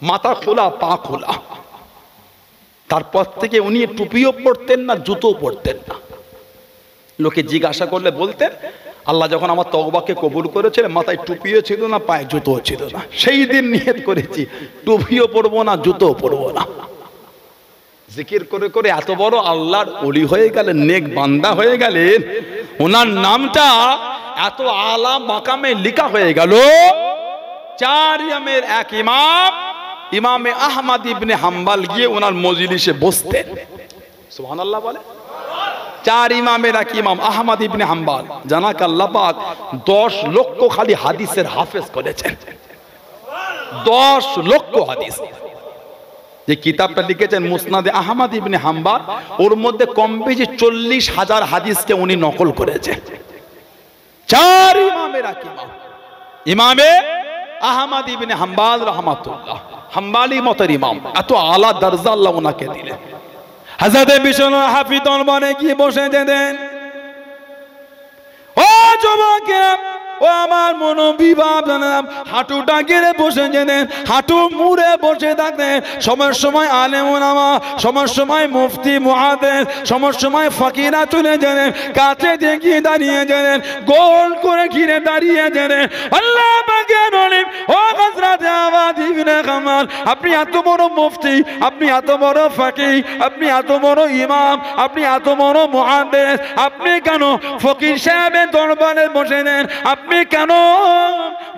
মাথা খোলা পা খোলা। তারপর থেকে উনি টুপিও পরতেন না, জুতো পরতেন না। লোকে জিজ্ঞাসা করলে বলতেন, আল্লাহ যখন আমার তওবাকে কবুল করেছিলেন, মাথায় টুপিও ছিল না, পায়ে জুতো ছিল না। সেই দিন নিয়ত করেছি টুপিও পরবো না, জুতো পরবো না। জিকির করে করে এত বড় আল্লাহর ওলি হয়ে গেলেন, নেক বান্দা হয়ে গেলেন। ওনার নামটা এত আলা মাকামে লিখা হয়ে গেল। 4 ইমামের এক ইমাম, ইমামে আহমদ ইবনে হাম্বল গিয়ে ওনার মজলিসে বসতেন। সুবহানাল্লাহ বলে। 4 ইমামের এক ইমাম আহমদ ইবনে হাম্বল, জানাক আল্লাহ পাক 10 লক্ষ খালি হাদিসের হাফেজ করেছেন। 10 লক্ষ হাদিস। যে কিতাবটা লিখেছেন মুসনাদে আহমদ ইবনে হাম্বল, ওর মধ্যে কম বেশি 40,000 হাদিসকে উনি নকল করেছেন। 4 ইমামের এক ইমাম, ইমামে আহমদ ইবনে হাম্বল রাহমাতুল্লাহ, হাম্বলি মতের ইমাম। এত আলা দরজা আল্লাহ ওনাকে দিলেন। হযরত বিশর হাফি দরবারে গিয়ে বসে যেতেন। ও যুবকে, ও আমার মনোবিভাব জানালাম, হাঁটুটা গেড়ে বসে যেতেন, হাঁটু মুড়ে বসে থাকতেন। সময় সময় আলেম ওলামা, সময় সময় মুফতি মুহাদ্দিস, সময় সময় ফকিরা চলে যেতেন, কাছে দেখিয়ে দাঁড়িয়ে যেতেন, গোল করে ঘিরে দাঁড়িয়ে যেতেন। আল্লাহ পাকের ওলি ও হযরত আহমদ ইবনে হাম্বল, আপনি এত বড় মুফতি, আপনি এত বড় ফকিহ, আপনি এত বড় ইমাম, আপনি এত বড় মুহাদ্দিস, আপনি কেন ফকির সাহেবের দরবারে বসে নেন? আপনি কেন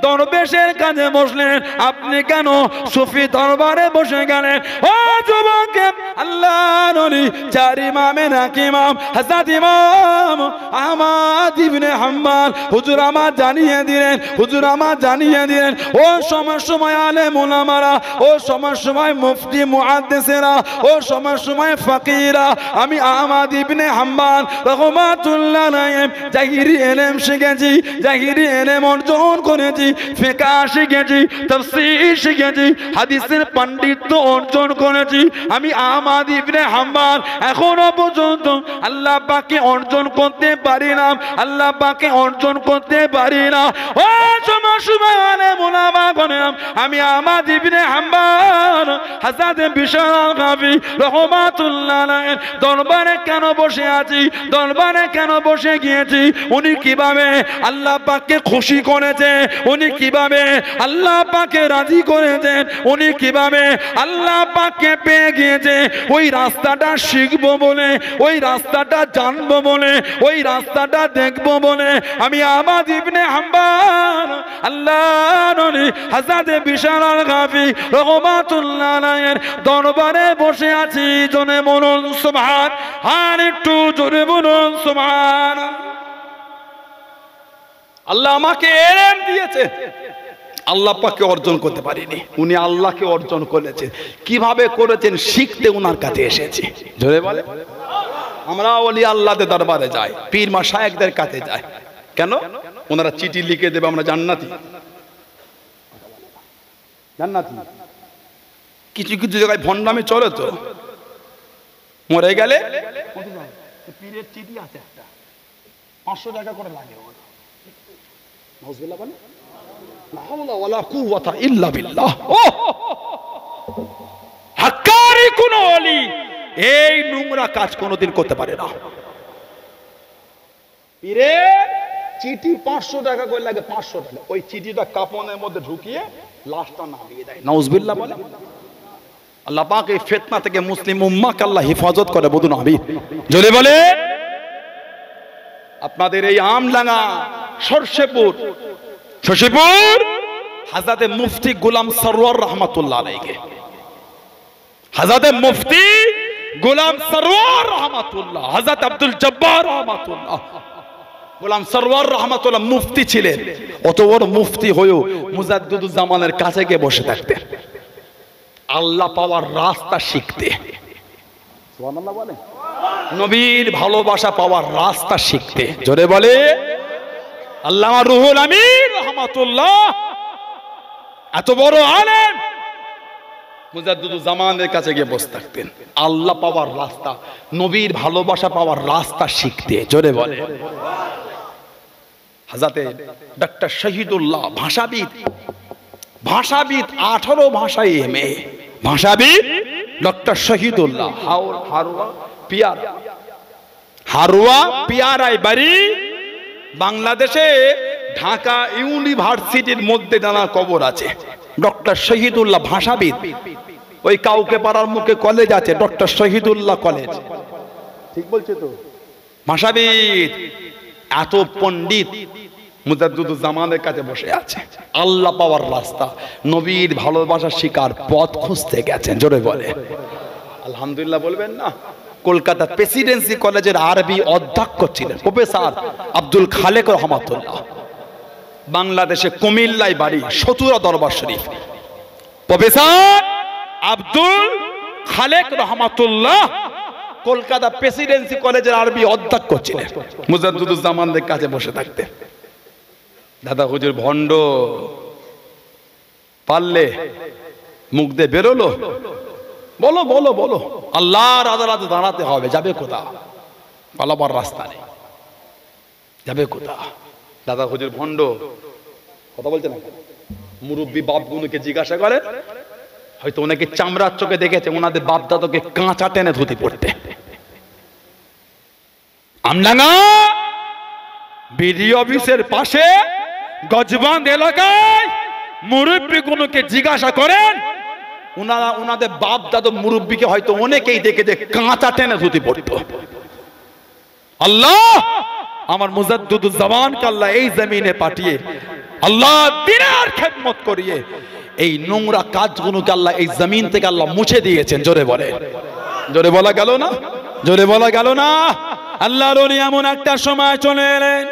দরবেশের কাছে বসলেন? আপনি কেন সুফি দরবারে বসে গেলেন? ও যুবক, আল্লাহর ওলি 4 ইমামের এক ইমাম হযরত ইমাম আহমদ ইবনে হাম্বল হুজুর আমার জানিয়ে দিলেন, হুজুর আমার জানিয়ে দিলেন, ও সময় সময় আলেম ওলামারা, ও সময় সময় মুফতি মুহাদ্দিসেরা, ও সময় সময় ফকিরা, আমি আহমদ ইবনে হাম্বল রাহমাতুল্লাহ আলাইহি জাহিরি ইলম শিখেছি, জাহিরি ইলম অর্জন করেছি, ফিকহ শিখেছি, তাফসীর শিখেছি, হাদিসের পাণ্ডিত্য অর্জন করেছি। আমি আহমদ ইবনে হাম্বল এখনো পর্যন্ত আল্লাহ পাককে অর্জন করতে পারি না, আল্লাহ পাককে অর্জন করতে পারি না। ও সময় সময় আলেম ওলামা গণেন, আমি আহমদ ইবনে হাম্বল হযরত বিশর হাফি রাহমাতুল্লাহ আলাইহি দরবারে কেন বসে আছি, দরবারে কেন বসে গিয়েছি, উনি কিভাবে আল্লাহ পাককে খুশি করেছে, উনি উনি কিভাবে আল্লাহ পাককে রাজি করেছেন, উনি কিভাবে আল্লাহ পাককে পেয়ে গিয়েছে, ওই রাস্তাটা শিখবো বলে, ওই রাস্তাটা জানবো বলে, ওই রাস্তাটা দেখবো বলে আমি আহমদ ইবনে হাম্বল আল্লাহ নবী হযরত বিশাল আল গাফি রাহমাতুল্লাহ আলাইহির দরবারে বসে আছি। জনে বলুন সুবহান, আর একটু জোরে বলুন সুবহান। আল্লাহ আমাকে এলেম দিয়েছে, আল্লাহ পাককে অর্জন করতে পারিনি, উনি আল্লাহকে অর্জন করেছেন। কিভাবে করেছেন শিখতে ওনার কাছে এসেছি। জোরে বলে। আমরা ওলি আল্লাহদের দরবারে যাই, পীর মাশায়েখদের কাছে যাই, কেন? ওনারা চিঠি লিখে দেবে আমরা জান্নাতি। জান্নাতি কিছু কিছু জায়গায় ভণ্ডামি চলে তো, মরে গেলে পীরের চিঠি আছে একটা 500 টাকা করে লাগে। এই নোংরা কাজ কোনোদিন করতে পারে না। চিঠি 500 টাকা করে লাগে, 500 টাকা। ওই চিঠিটা কাপনের মধ্যে ঢুকিয়ে লাশটা নামিয়ে দেয়। নাউজুবিল্লাহ বলে। আল্লাহ পাক এই ফিতনা থেকে মুসলিম উম্মাহকে আল্লাহ হেফাজত করে। বলুন আমিন। জোরে বলে। আপনাদের এই আমডাঙ্গা সরষেপুর হযরত মুফতি গোলাম সরওয়ার রহমাতুল্লাহ আলাইহি, হযরত মুফতি গোলাম সরওয়ার রহমাতুল্লাহ, হযরত আব্দুল জব্বার রহমাতুল্লাহ, গোলাম সরওয়ার রহমাতুল্লাহ মুফতি ছিলেন। অত বড় মুফতি হয়েও মুজাদ্দিদুজ জামানের কাছে গিয়ে বসে থাকতেন আল্লাহ পাওয়ার রাস্তা শিখতে। সুবহানাল্লাহ বলেন। নবীর ভালোবাসা পাওয়ার রাস্তা শিখতে। জোরে বলে। আল্লামা রুহুল আমিন রহমাতুল্লাহ এত বড় আলেম মুজাদ্দিদুজ জামানের কাছে গিয়ে বসে থাকতেন আল্লাহ পাওয়ার রাস্তা, নবীর ভালোবাসা পাওয়ার রাস্তা শিখতে। জোরে বলে। হযরত ডক্টর শহীদুল্লাহ ভাষাবিদ, 18 ভাষায় এমএ, ভাষাবিদ ডক্টর শহীদুল্লাহ। হারুয়া পিয়ারায় বাড়ি, বাংলাদেশে ঢাকা ইউনিভার্সিটির মধ্যে জানা কবর আছে। ডক্টর শহীদুল্লাহ ভাষাবিদ। ওই কাউকে পাড়ার মুখে কলেজ আছে, ডক্টর শহীদুল্লাহ কলেজ। ঠিক বলছে তো? ভাষাবিদ। এত পণ্ডিত মুজাদ্দিদুজ জামানের কাছে বসে আছে আল্লাহ পাওয়ার রাস্তা, নবীর ভালোবাসা শিকার পথ খুঁজতে গেছেন। জোরে বলে আলহামদুলিল্লাহ বলবেন না? কলকাতা প্রেসিডেন্সি কলেজের আরবি অধ্যক্ষ ছিলেন প্রফেসর আব্দুল খালেক রহমাতুল্লাহ। বাংলাদেশে কুমিল্লায় বাড়ি, সতুরা দরবার শরীফ। প্রফেসর আব্দুল খালেক রহমাতুল্লাহ কলকাতা প্রেসিডেন্সি কলেজের আরবি অধ্যক্ষ ছিলেন। মুজাদ্দিদুজ জামানের কাছে বসে থাকতেন। দাদা হুজুর ভণ্ড, পারলে মুখ দিয়ে বেরোলো, বলো বলো বলো, আল্লাহর আদালতে দাঁড়াতে হবে। যাবে কোথা? পালাবার রাস্তা নেই, যাবে কোথা? দাদা হুজুর ভণ্ড, কথা বলতে না। মুরব্বী বাপগুলোকে জিজ্ঞাসা করে, হয়তো অনেকে চামড়ার চোখে দেখেছে ওনাদের বাপ দাদাকে কাঁচা টেনে ধুতি পড়তে। আমডাঙ্গা বিডিও অফিসের পাশে গজবান্ধ এলাকায় মুরব্বীগুলোকে জিজ্ঞাসা করেন, ওনাদের বাপ দাদা মুরব্বীকে হয়তো অনেকেই দেখে যে কাঁচা টেনে ধুতি পড়তো। আল্লাহ আমার মুজাদ্দিদুজ জামানকে আল্লাহ এই জমিনে পাঠিয়ে আল্লাহ দিনের খেদমত করিয়ে এই নোংরা কাজগুলোকে আল্লাহ এই জমিন থেকে আল্লাহ মুছে দিয়েছেন। জোরে বলে। জোরে বলা গেল না? জোরে বলা গেল না? আল্লাহর ওলি এমন একটা সময় চলে এলেন,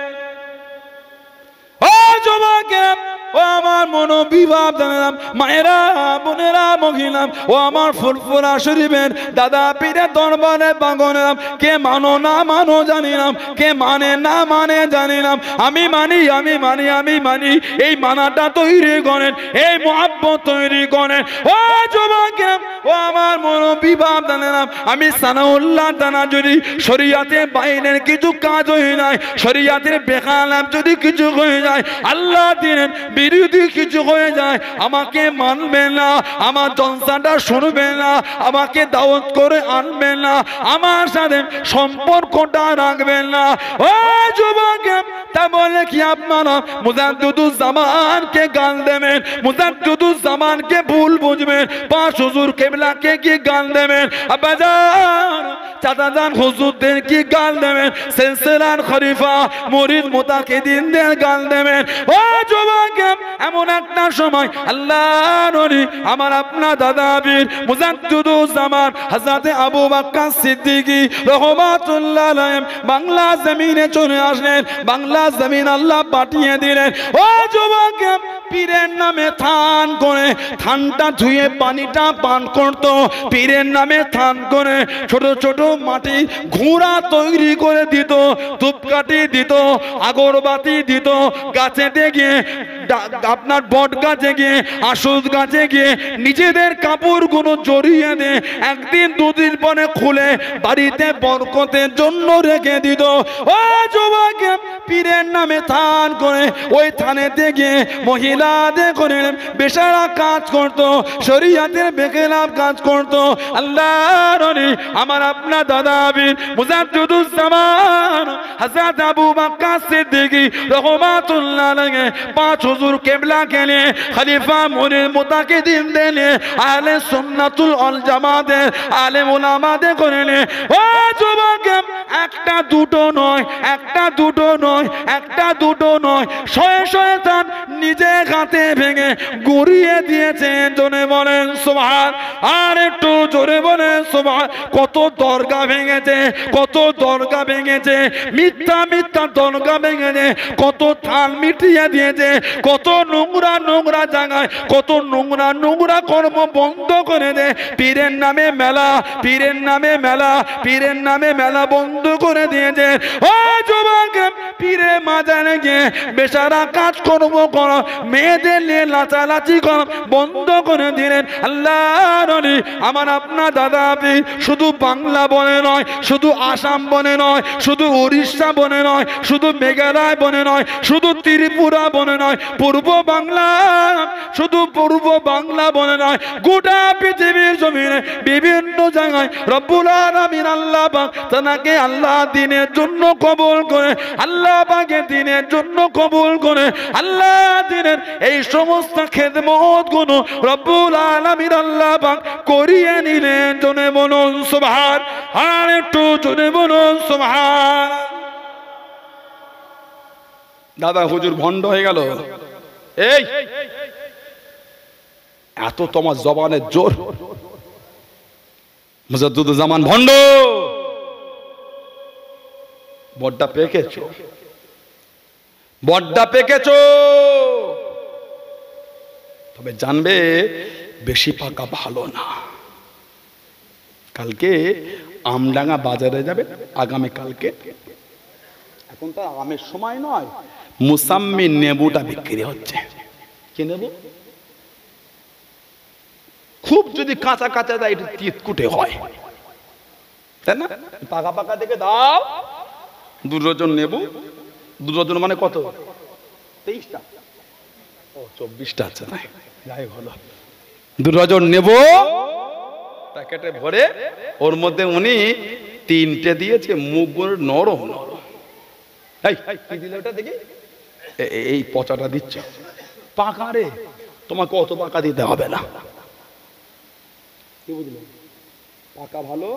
ও যুবকেরা, ও আমার মনোবিভাব জানালাম, মায়েরা, বোনেরা, মহিলা, ও আমার ফুরফুরা শরীফের দাদা পীরের দরবারে পাগলাম। কে মানো না মানো জানিলাম, কে মানে না মানে জানিলাম। আমি মানি, আমি মানি, আমি মানি। এই মানাটা তৈরি করেন, এই মুহাব্বত তৈরি করেন। ও যুবকেরা, ও আমার মনোবিভাব জানালাম, আমি সানাউল্লাহ দানা যদি শরীয়তের বাইরের কিছু কাজ হয়ে যায়, শরীয়তের বেখালাম যদি কিছু হয়ে যায়, আল্লাহ দিনের বিরোধী কিছু হয়ে যায়, আমাকে মানবে না, আমার জলসাটা শুনবে না, আমাকে দাওয়াত করে আনবে না, আমার সাথে সম্পর্কটা রাখবে না। ও যুবক, তা বলে কি আপনারা মুজাদ্দিদুজ্জামানকে গাল দেবেন, মুজাদ্দিদুজ্জামানকে ভুল বুঝবেন, পাঁচ হুজুর কেবলাকে কি গাল দেবেন, আব্বাজান চাচাজান হুজুরদের কি গাল দেবেন, সিলসিলার খলিফা মুরিদ মুতাকিদিনদের গাল দেবেন। ও যুবক, এমন একটা সময় আল্লাহর ওলি আমার আপনার দাদা বীর মুজাদ্দিদুজ্জামান হযরত আবু বকর সিদ্দিকী রাহমাতুল্লাহ আলাইহি বাংলা জমিনে চলে আসলেন। বাংলা জমিন আল্লাহ পাঠিয়ে দিলেন। ও যুবক, পীরের নামে থান করে, থানটা ধুয়ে পানিটা পান করত, পীরের নামে থান করে ছোট ছোট মাটি ঘোড়া তৈরি করে দিত, ধূপকাঠি দিত, আগরবাতি দিত, গাছেতে গিয়ে আপনার বট গাছে গিয়ে, আশুদ গাছে গিয়ে নিজেদের কাপড়গুলো জড়িয়ে দিয়ে একদিন দুদিন পরে খুলে বাড়িতে বরকতের জন্য রেখে দিত। ও যুবক, পীরের নামে থান করে ওই থানেতে গিয়ে মহিলাদের করে বেশারা কাজ করত, শরীয়তের বেখেলাফ কাজ করত। আল্লাহর ওলি আমার আপনার দাদা বীর মুজাদ্দিদুজ্জামান হযরত আবু বকর সিদ্দিকী রাহমাতুল্লাহ আলাইহি পাঁচ হুজুর কেবলাকে নিয়ে, খলিফা মুরিদ মুতাকিদিনদের নিয়ে, আহলে সুন্নাতুল ওয়াল জামাতের আলেম উলামাদের করে নিয়ে, ও যুবক, একটা দুটো নয়, একটা দুটো নয়, একটা দুটো নয়, শয়ে শয়ে থান নিজে হাতে ভেঙে গুড়িয়ে দিয়েছেন। জোরে বলেন সুবহান, আর একটু জোরে বলেন সুবহান। কত দরগা ভেঙেছে, কত দরগা ভেঙেছে, মিথ্যা মিথ্যা দরগা ভেঙেছে, কত থান মিটিয়ে দিয়েছে, কত নোংরা নোংরা জায়গায় কত নোংরা নোংরা কর্ম বন্ধ করে দে। পীরের নামে মেলা, পীরের নামে মেলা, পীরের নামে মেলা বন্ধ করে দিয়েছে। ও যুবক, পীরে মাজারে গিয়ে বেচারা কাজ কর্ম করো, মেয়েদের নিয়ে লাচালাচি করো বন্ধ করে দিলেন। আল্লাহর ওলি আমার আপনার দাদা পীর শুধু বাংলা বনে নয়, শুধু আসাম বনে নয়, শুধু উড়িষ্যা বনে নয়, শুধু মেঘালয় বনে নয়, শুধু ত্রিপুরা বনে নয়, পূর্ব বাংলা, শুধু পূর্ব বাংলা বনে নয়, গোটা পৃথিবীর জমিনে বিভিন্ন জায়গায় রব্বুল আলামিন আল্লাহ পাক তাকে আল্লাহ দিনের জন্য কবুল করে, আল্লাহ পাকে দিনের জন্য কবুল করে, আল্লাহ দিনের এই সমস্ত খেদমত গুলো রব্বুল আলামিন আল্লাহ পাক করিয়ে নিলেন। জনে বলুন সুবহান, আর একটু জনে বলুন সুবহান। দাদা হুজুর ভণ্ড হয়ে গেল। এই এত তোমার জবানের জোর, মুজাদ্দিদুজ্জামান ভণ্ড, বড্ডা পেকেছ, বড্ডা পেকেছ। তবে জানবে বেশি পাকা ভালো না। কালকে আমডাঙ্গা বাজারে যাবে, আগামী কালকে, এখন তো আমের সময় নয়, মুসাম্মি নেবুটা বিক্রি হচ্ছে। কি নেবু? খুব যদি কাঁচা কাঁচা দেয় এটা তিতকুটে হয়, তাই না? পাকা পাকা দেখে দাও। 2 ডজন নেবু, 2 ডজন মানে কত? 23টা, ও 24টা আছে, না যাই হলো। 2 ডজন নেবু প্যাকেটে ভরে, ওর মধ্যে উনি 3টে দিয়েছে, মুখগুলো নরম নরম। এই কি দিলে ওটা দেখি? এই পচাটা দিচ্ছ। পাকা রে, তোমাকে অত পাকা দিতে হবে না। কি বুঝলে? পাকা ভালো,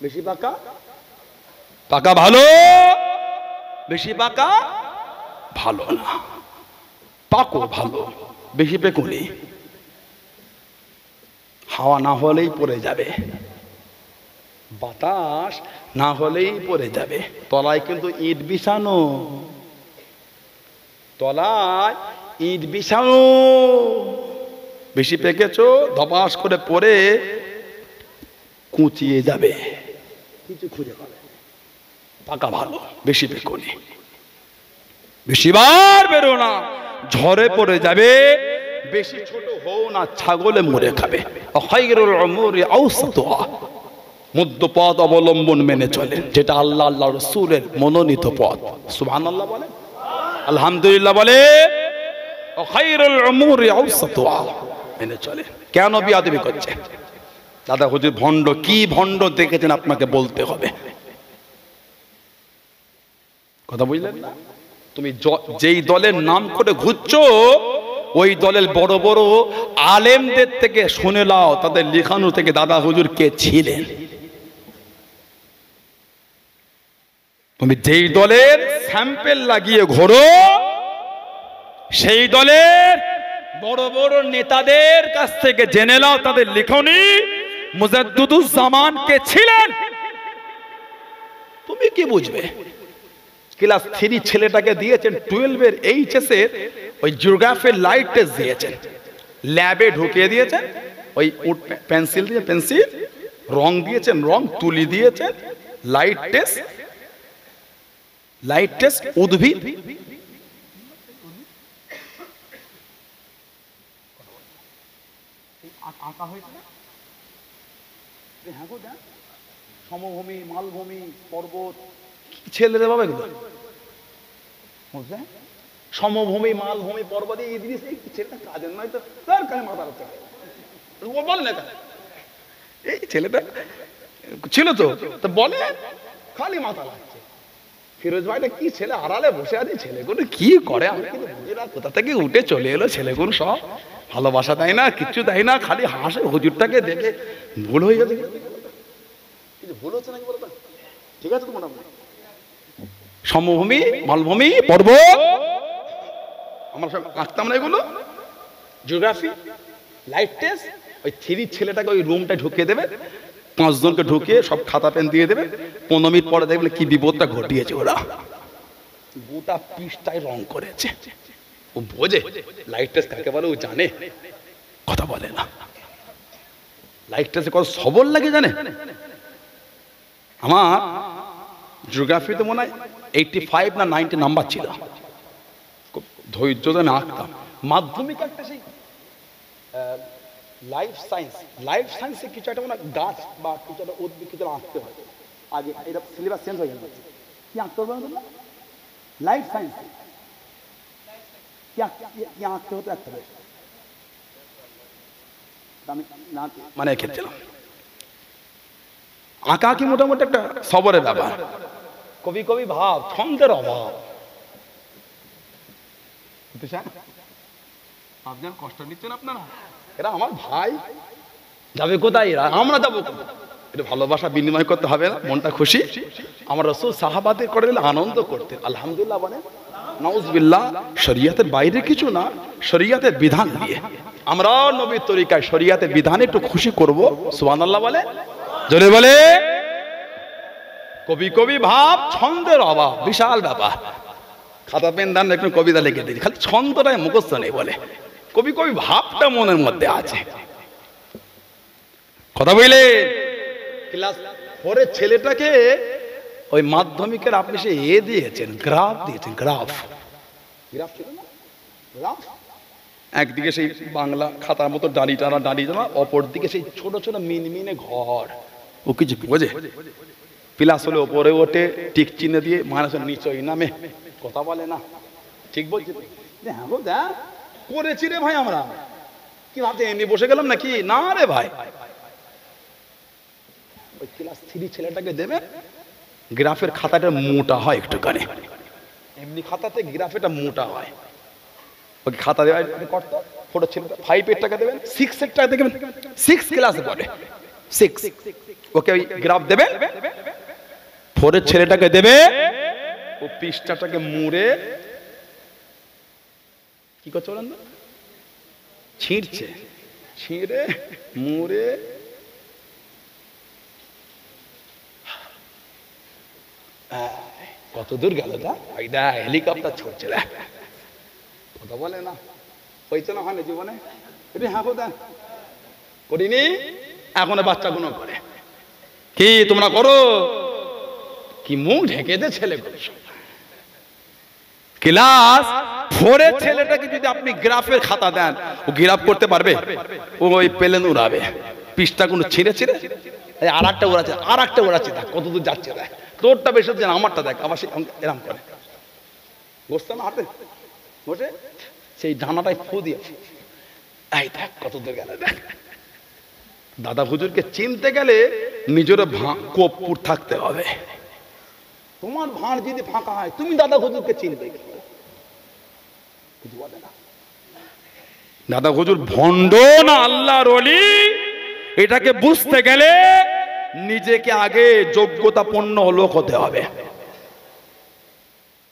বেশি পাকা, পাকা ভালো, বেশি পাকা ভালো না। পাকো ভালো, বেশি পেকুনি, হাওয়া না হলেই পড়ে যাবে, বাতাস না হলেই পড়ে যাবে। তলায় কিন্তু ইট বিছানো, তলায় ইট বিছানো। বেশি পেকেছো, ধপাস করে পড়ে কুচিয়ে যাবে, কিছু খুঁজে পাবে। পাকা ভালো, বেশি পেকুনি, বেশিবার বেরো না, ঝড়ে পড়ে যাবে। বেশি ছোট হও না, ছাগলে মরে খাবে। খায়রুল উমুরি আওসাতুহা, মধ্য পথ অবলম্বন মেনে চলে, যেটা আল্লাহ আল্লাহ রাসূলের মনোনীত পথ। সুবহানাল্লাহ বলে, আলহামদুলিল্লাহ বলে। খায়রুল উমুরি আওসাতুহা, মেনে চলে। কেন বিয়াদবি করছে? দাদা হুজুর ভণ্ড, কি ভণ্ড দেখেছেন আপনাকে বলতে হবে। কথা বুঝলেন না? তুমি যেই দলের নাম করে ঘুরছো, ওই দলের বড় বড় আলেমদের থেকে শুনে নাও, তাদের লেখানো থেকে দাদা হুজুর কে ছিলেন। তুমি যেই দলের স্যাম্পেল লাগিয়ে ঘোরো, সেই দলের বড় বড় নেতাদের কাছ থেকে জেনে নাও তাদের লিখনি মুজাদ্দুদুজ্জামান কে ছিলেন। তুমি কি বুঝবে? ক্লাস 3 ছেলেটাকে দিয়েছেন 12 এর এইচএস এর ওই জিওগ্রাফির লাইট টেস্ট দিয়েছেন, ল্যাবে ঢুকিয়ে দিয়েছেন, ওই পেন্সিল দিয়ে পেন্সিল, রং দিয়েছেন রং, তুলি দিয়েছেন, লাইট টেস্ট উদ্ভিদ, আঁকা হয়েছে না? হ্যাঁ গো, সমভূমি, মালভূমি, পর্বত, ছেলেদের বাবা এগুলো সমভূমি, মালভূমি, পর্বত, এই জিনিস ছেলেটা কাজের নয় তো, তার কাছে মাথা রাখতে বলে না। এই ছেলেটা ছিল তো বলে, খালি মাথা লাগছে। ফিরোজ ভাইটা কি ছেলে, আড়ালে বসে আছে, ছেলেগুলো কি করে আমি বুঝি না, কোথা থেকে উঠে চলে এলো ছেলেগুলো, সব ভালোবাসা দেয় না, কিচ্ছু দেয় না, খালি হাসে। হুজুরটাকে দেখে ভুল হয়ে গেছে, কিছু ভুল হচ্ছে নাকি বলতো? ঠিক আছে তো মোটামুটি সমভূমি, মালভূমি, পর্বত, আমরা সব আঁকতাম না এগুলো, জিওগ্রাফি, লাইট টেস্ট। ওই 3 ছেলেটাকে ওই রুমটা ঢুকিয়ে দেবে, 5 জনকে ঢুকিয়ে সব খাতা পেন দিয়ে দেবে, 15 মিনিট পরে দেখবে কি বিপদটা ঘটিয়েছে। ওরা গোটা পৃষ্ঠায় রং করেছে। ও বোঝে লাইট টেস্ট কাকে বলে, ও জানে, কথা বলে না। লাইট টেস্টে কত সবল লাগে জানে? আমার জিওগ্রাফিতে মনে হয় 85 না 90 নাম্বার ছিল, ধৈর্য ধরে আঁকতাম। মাধ্যমিক একটা সেই লাইফ সায়েন্সে কিছু একটা মানে গাছ বা কিছু একটা উদ্ভিদ কিছু আঁকতে হয়। আগে এটা সিলেবাস চেঞ্জ হয়ে যাচ্ছে, কি আঁকতে হবে না? লাইফ সায়েন্স কি আঁকতে হতো একটা বেশ, আমি মানে খেলছিলাম। আঁকা কি মোটামুটি একটা সবরের ব্যাপার, কবি কবি ভাব, ছন্দের অভাব। আপনার কষ্ট নিচ্ছেন আপনারা, এরা আমার ভাই, যাবে কোথায় এরা, আমরা যাবো কোথায়? একটু ভালোবাসা বিনিময় করতে হবে না, মনটা খুশি। আমার রাসূল সাহাবাদের করে দিলে আনন্দ করতেন, আলহামদুলিল্লাহ বলেন, নাউজুবিল্লাহ। শরীয়তের বাইরে কিছু না, শরীয়তের বিধান দিয়ে আমরা নবীর তরিকায় শরীয়তের বিধানে একটু খুশি করব, সুবহানাল্লাহ বলে, জোরে বলে। কবি কবি ভাব, ছন্দের অভাব, বিশাল ব্যাপার। খাতা পেন দান, একটু কবিতা লিখে দিই, খালি ছন্দটাই মুখস্থ নেই বলে, কবি কবি ভাবটা মনের মধ্যে আছে। কথা বলে ক্লাস 4 এর ছেলেটাকে ওই মাধ্যমিকের আপনি সে দিয়েছেন, গ্রাফ দিয়েছেন, গ্রাফ ছিল না, গ্রাফ। একদিকে সেই বাংলা খাতার মতো দাঁড়ি টানা, অপর দিকে সেই ছোট ছোট মিনমিনে ঘর। ও কিছু বোঝে? প্লাস হলে ওপরে ওঠে, টিক চিহ্ন দিয়ে, মানুষের নিচই নামে, কথা বলে না। ঠিক বলছি? হ্যাঁ গো, দেখ করেছি রে ভাই, আমরা কি ভাবতে এমনি বসে গেলাম নাকি? না রে ভাই, ওই ক্লাস 3 ছেলেটাকে দেবে, গ্রাফের খাতাটা মোটা হয় একটুখানি, এমনি খাতাতে গ্রাফেটা মোটা হয়। ওকে খাতা দেওয়া করতো, ছোট ছেলেটা 5 এর টাকা দেবেন, 6 এর টাকা দেবেন, 6 ক্লাসে পড়ে, 6 ওকে ওই গ্রাফ দেবে। 4 এর ছেলেটাকে দেবে, ও পৃষ্ঠাটাকে মুড়ে কি করছে বলেন না, ছিঁড়ছে, ছিঁড়ে মুড়ে কত দূর গেল, হেলিকপ্টার ছড়ছে, কথা বলে না। হয়েছে না, হয় না জীবনে? হ্যাঁ দেন করিনি, এখন বাচ্চাগুলো করে। কি তোমরা করো? কি মুখ ঢেকে দে ছেলেগুলো। ক্লাস 4 এর ছেলেটাকে যদি আপনি গ্রাফের খাতা দেন, ও গ্রাফ করতে পারবে? ও ওই প্লেন উড়াবে, পৃষ্ঠাগুলো ছিঁড়ে ছিঁড়ে আর একটা উড়াচ্ছে, দেখ কত দূর যাচ্ছে, দেখ তোরটা বেশি হচ্ছে না, আমারটা দেখ, আবার সে এরম করে বসতাম হাতে বসে সেই ডানাটায় ফু দিয়ে এই দেখ কত দূর গেল দেখ। দাদা হুজুরকে চিনতে গেলে নিজের কোপপুর থাকতে হবে। তোমার ভাঁড় যদি ফাঁকা হয় তুমি দাদা হুজুরকে চিনবে কি? দাদা হুজুর ভণ্ড না আল্লাহর ওলি, এটাকে বুঝতে গেলে নিজেকে আগে যোগ্যতাপূর্ণ লোক হতে হবে।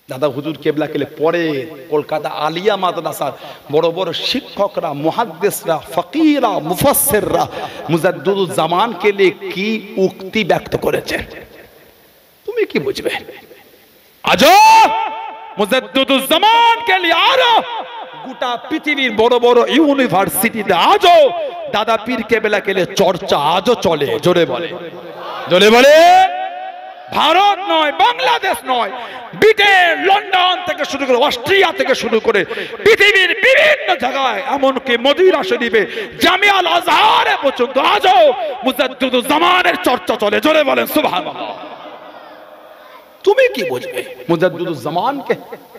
দাদা হুজুর কেবলা কেলে পরে কলকাতা আলিয়া মাদ্রাসার বড় বড় শিক্ষকরা, মুহাদ্দিসরা, ফকিরা, মুফাসসিররা মুজাদ্দিদুজ জামান কে লিয়ে কি উক্তি ব্যক্ত করেছেন তুমি কি বুঝবে? আজও মুজাদ্দিদুজ জামান কে লিয়ে আরো গোটা পৃথিবীর বড় বড় ইউনিভার্সিটিতে আজও দাদা পীর কেবলা কে লিয়ে চর্চা আজও চলে। জোরে বলে, জোরে বলে। ভারত নয়, বাংলাদেশ নয়, ব্রিটেন, লন্ডন থেকে শুরু করে অস্ট্রিয়া থেকে শুরু করে পৃথিবীর বিভিন্ন জায়গায়, এমনকি মদিনা শরীফে জামিয়া আল আজহারে পর্যন্ত আজও মুজাদ্দিদুজ জামানের চর্চা চলে। জোরে বলেন সুবহানাল্লাহ। তুমি কি বুঝবে মুজাদ্দিদুজ জামানকে?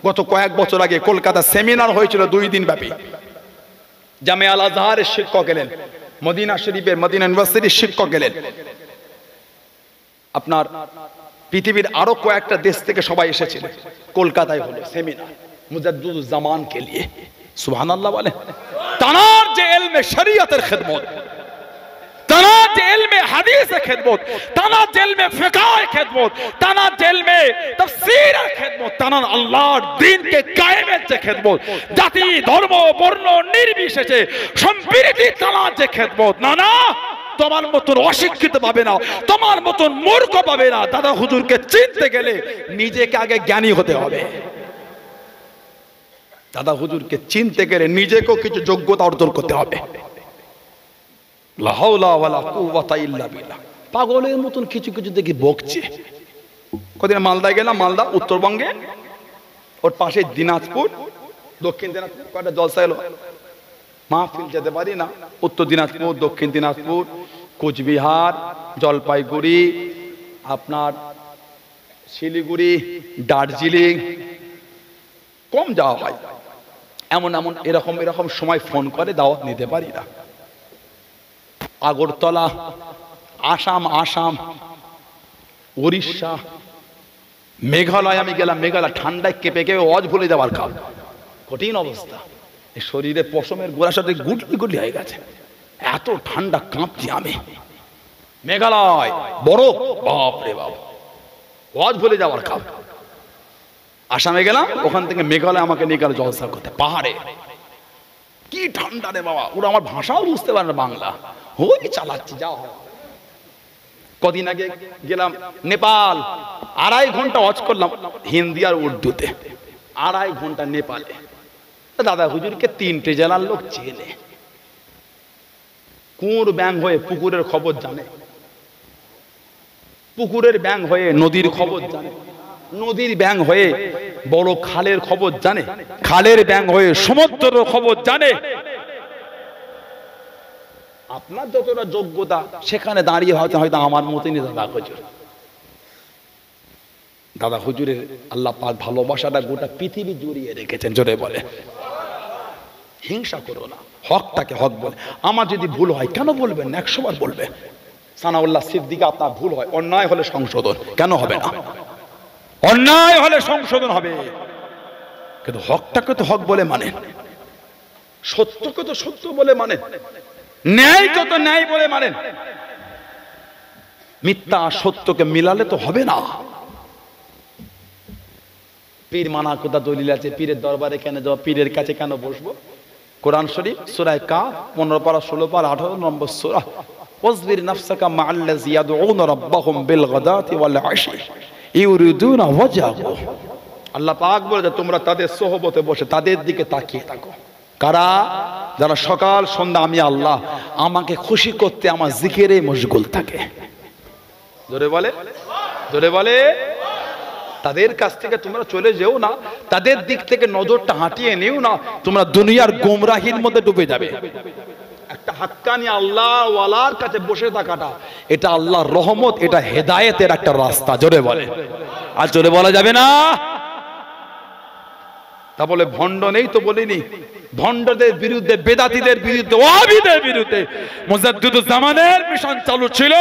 গত কয়েক বছর আগে কলকাতা সেমিনার হয়েছিল 2 দিন ব্যাপী। জামিয়া আল আজহারের শিক্ষক এলেন, মদিনা শরীফের মদিনা ইউনিভার্সিটির শিক্ষক এলেন, আপনার পৃথিবীর আরো কয়েকটা দেশ থেকে সবাই এসেছিল। কলকাতায় হলো সেমিনার মুজাদ্দিদুজ জামান কে লিয়ে। সুবহানাল্লাহ বলে। তানার যে ইলমে শরীয়তের খিদমত, তানার যে ইলমে হাদিসের খিদমত, তানার যে ইলমে ফিকহের খিদমত, তানার যে ইলমে তাফসীরের খিদমত, তানার আল্লাহর দ্বীনকে কায়েমের যে খিদমত, জাতি ধর্ম বর্ণ নির্বিশেষে সম্প্রীতি তানার যে খিদমত, না না তোমার মতন অশিক্ষিত পাবে না, তোমার মতন মূর্খ পাবে না। দাদা হুজুরকে চিনতে গেলে নিজেকে আগে জ্ঞানী হতে হবে। দাদা হুজুরকে চিনতে গেলে নিজেকেও কিছু যোগ্যতা অর্জন করতে হবে। লা হাওলা ওয়ালা কুওয়াতা ইল্লা বিল্লাহ। পাগলের মতন কিছু কিছু দেখি বকছে। কদিন মালদায় গেলাম, মালদা উত্তরবঙ্গে, ওর পাশে দিনাজপুর, দক্ষিণ দিনাজপুর কয়টা জলসা এলো, মাহফিল যেতে পারি না। উত্তর দিনাজপুর, দক্ষিণ দিনাজপুর, কোচবিহার, জলপাইগুড়ি, আপনার শিলিগুড়ি, দার্জিলিং, কম যাওয়া হয়। এমন এমন এরকম এরকম সময় ফোন করে দাওয়াত নিতে পারি না। আগরতলা, আসাম, আসাম, উড়িষ্যা, মেঘালয় আমি গেলাম। মেঘালয় ঠান্ডায় কেঁপে কেঁপে অজ ভুলে যাওয়ার কাল, কঠিন অবস্থা। শরীরে পশমের গোড়ার সাথে গুটলি গুটলি হয়ে গেছে, এত ঠান্ডা কাঁপছি আমি। মেঘালয় বরফ, বাপ রে বাপ, ওয়াজ ভুলে যাওয়ার কাল। আসামে গেলাম, ওখান থেকে মেঘালয় আমাকে নিয়ে গেল জলসা করতে পাহাড়ে। কি ঠান্ডা রে বাবা, ওরা আমার ভাষাও বুঝতে পারে না বাংলা, ওই চালাচ্ছি যা হয়। কদিন আগে গেলাম নেপাল, 2.5 ঘন্টা ওয়াজ করলাম হিন্দি আর উর্দুতে, 2.5 ঘন্টা নেপালে। দাদা হুজুরকে 3টে জেলার লোক চেনে। কুঁর ব্যাং হয়ে পুকুরের খবর জানে, পুকুরের ব্যাং হয়ে নদীর খবর জানে, নদীর ব্যাং হয়ে বড় খালের খবর জানে, খালের ব্যাং হয়ে সমুদ্রের খবর জানে। আপনার যতটা যোগ্যতা সেখানে দাঁড়িয়ে হয়তো হয়তো আমার মতনই দাদা হুজুর। দাদা হুজুরের আল্লাহ পাক ভালোবাসাটা গোটা পৃথিবী জড়িয়ে রেখেছেন। জোরে বলে। হিংসা করো না, হকটাকে হক বলে। আমার যদি ভুল হয় কেন বলবেন না, 100 বার বলবে। সানাউল্লাহ সিদ্দিকী আপনার ভুল হয়, অন্যায় হলে সংশোধন, কেন হবে না? অন্যায় হলে সংশোধন হবে, কিন্তু হকটাকে তো হক বলে মানে, সত্যকে তো সত্য বলে মানে, ন্যায়কে তো ন্যায় বলে মানেন। মিথ্যা আর সত্যকে মিলালে তো হবে না। পীর মানা কোথা দলিল আছে? পীরের দরবারে কেন যাওয়া, পীরের কাছে কেন বসবো? কোরআন শরীফ সূরা কাফ 15 পারা 16 পারা 18 নম্বর সূরা, ওয়াসবির নাফসাকা মা'আল্লাযী ইয়াদউনা রাব্বাহুম বিল গাদাতি ওয়াল আশি ইউরিদুনা ওয়াজহাহু। আল্লাহ পাক বলে যে তোমরা তাদের সোহবতে বসে তাদের দিকে তাকিয়ে থাকো। কারা? যারা সকাল সন্ধ্যা আমি আল্লাহ আমাকে খুশি করতে আমার জিকিরে মশগুল থাকে। জোরে বলে, জোরে বলে। তাদের কাছ থেকে তোমরা চলে যেও না, তাদের দিক থেকে নজরটা হাঁটিয়ে নিও না, তোমরা দুনিয়ার গোমরাহির মধ্যে ডুবে যাবে। একটা হাক্কানি আল্লাহ ওয়ালার কাছে বসে থাকাটা এটা আল্লাহর রহমত, এটা হেদায়েতের একটা রাস্তা। জোরে বলে। আর জোরে বলা যাবে না। তা বলে ভণ্ড নেই তো বলিনি, ভণ্ডদের বিরুদ্ধে, বেদাতীদের বিরুদ্ধে, ওয়াহাবীদের বিরুদ্ধে মুজাদ্দিদুজ্জামানের মিশন চালু ছিল।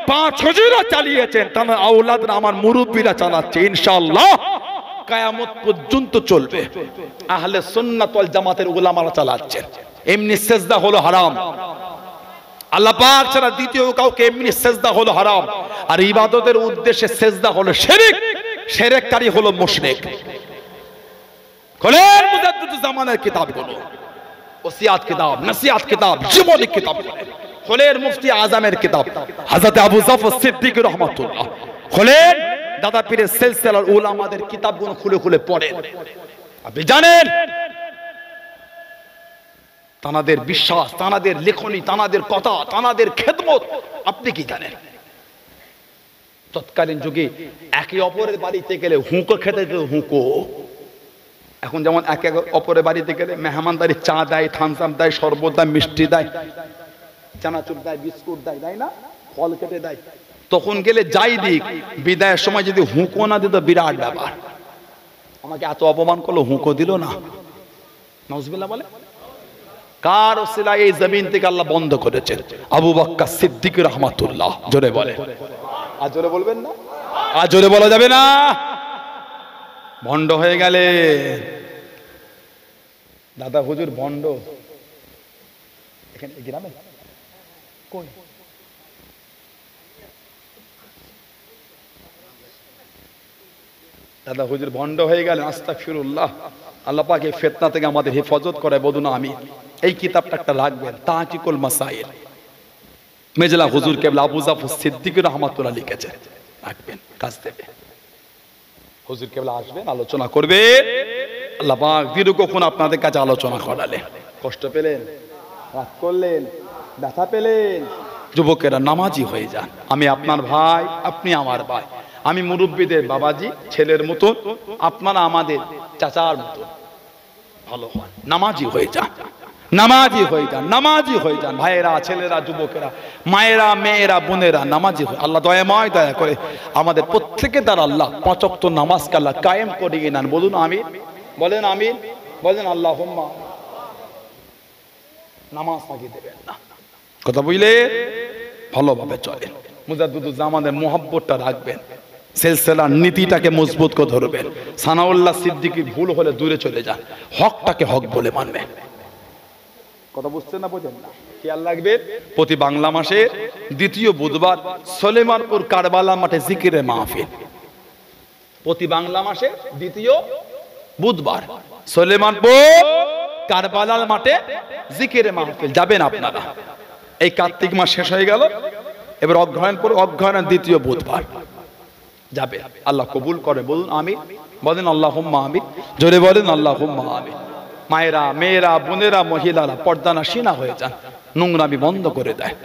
5 হুজুররা চালিয়েছেন, তার আওলাদরা আমার মুরব্বীরা চালাচ্ছে, ইনশাআল্লাহ কিয়ামত পর্যন্ত চলবে। আহলে সুন্নাত ওয়াল জামাতের উলামারা চালাচ্ছেন। এমনি সিজদা হলো হারাম, আল্লাহ পাক ছাড়া দ্বিতীয় কাউকে এমনি সিজদা হলো হারাম। আর ইবাদতের উদ্দেশ্যে সিজদা হলো শিরক, শিরককারী হলো মুশরিক। খোলেন মুজাদ্দিদুজ্জামানের কিতাবগুলো, ওসিয়াত কিতাব, নসিহাত কিতাব, জীবনী কিতাব খোলেন, মুফতি আজমের কিতাব হযরত আবু জাফর সিদ্দিক রাহমাতুল্লাহ, খোলেন দাদা পীরের সিলসিলার উলামাদের কিতাবগুলো খুলে খুলে পড়েন। আপনি জানেন তানাদের বিশ্বাস, তানাদের লেখনী, তানাদের কথা, তানাদের খেদমত আপনি কি জানেন? তৎকালীন যুগে একে অপরের বাড়িতে গেলে হুঁকো খেতে যেত, হুঁকো। এখন যেমন একে অপরের বাড়িতে গেলে মেহমানদারি, চা দেয়, থামস আপ দেয়, শরবত দেয়, মিষ্টি দেয়, চানাচুর দেয়, বিস্কুট দেয়, তাই না, ফল কেটে দেয়। তখন গেলে যাই দিক, বিদায়ের সময় যদি হুঁকো না দিত বিরাট ব্যাপার। আমাকে এত অপমান করলো, হুঁকো দিল না, নাউজুবিল্লাহ বলে। কার ওসিলায় এই জমিন থেকে আল্লাহ বন্ধ করেছেন? আবু বকর সিদ্দিক রাহমাতুল্লাহ। জোরে বলে, আর জোরে বলবেন না, আর জোরে বলা যাবে না। ভণ্ড হয়ে গেলে দাদা হুজুর ভণ্ড। এখানে গ্রামে কই দাদা হুজুর ভণ্ড হয়ে গেলেন, আস্তাগফিরুল্লাহ। আল্লাহ পাক এই ফিতনা থেকে আমাদের হেফাজত করে, বলুন আমি। এই কিতাবটা একটা রাখবেন, তাহকিকুল মাসাইল, মেজলা হুজুর কেবলা আবু জাফর সিদ্দিক রাহমাতুল্লাহ লিখেছে, রাখবেন, কাজ দেবে। হুজুর কেবলা আসবেন, আলোচনা করবে। আল্লাহ পাক দীর্ঘক্ষণ আপনাদের কাছে আলোচনা করালেন, কষ্ট পেলেন, রাগ করলেন, ব্যথা পেলেন। যুবকেরা নামাজি হয়ে যান। আমি আপনার ভাই, আপনি আমার ভাই। আমি মুরব্বীদের বাবাজি, ছেলের মতো, আপনারা আমাদের চাচার মতো। ভালো হয়, নামাজি হয়ে যান, নামাজি হয়ে যান, নামাজি হয়ে যান। ভাইয়েরা, ছেলেরা, যুবকেরা, মায়েরা, মেয়েরা, বোনেরা নামাজি হয়। আল্লাহ দয়াময়, দয়া করে আমাদের প্রত্যেকের দ্বারা আল্লাহ 5 ওয়াক্ত নামাজকে আল্লাহ কায়েম করিয়ে নেন। বলুন আমিন, বলেন আমিন, বলেন আল্লাহুম্মা। নামাজ ফাঁকি দেবেন না, কথা বুঝলে, ভালোভাবে চলেন। মুজাদ্দিদুজ্জামানের মুহাব্বতটা রাখবেন, সিলসিলার নীতিটাকে মজবুত করে ধরবেন। সানাউল্লাহ সিদ্দিকী ভুল হলে দূরে চলে যান, হকটাকে হক বলে মানবেন। কথা বুঝছেন না, বোঝেন না? খেয়াল রাখবেন, প্রতি বাংলা মাসের 2য় বুধবার সলেমানপুর কারবালা মাঠে জিকিরের মাহফিল। প্রতি বাংলা মাসে 2য় বুধবার সলেমানপুর কারবালার মাঠে জিকিরের মাহফিল। যাবেন আপনারা। এই কার্তিক মাস শেষ হয়ে গেল, এবার অগ্রহায়ণ 2য় বুধবার যাবে। আল্লাহ কবুল করে, বলুন আমিন, বলেন আল্লাহুম্মা আমিন, জোরে বলেন আল্লাহুম্মা আমিন। মায়েরা, মেয়েরা, বোনেরা, মহিলারা পর্দানাশীনা হয়ে যান, নোংরামি বন্ধ করে দেয়।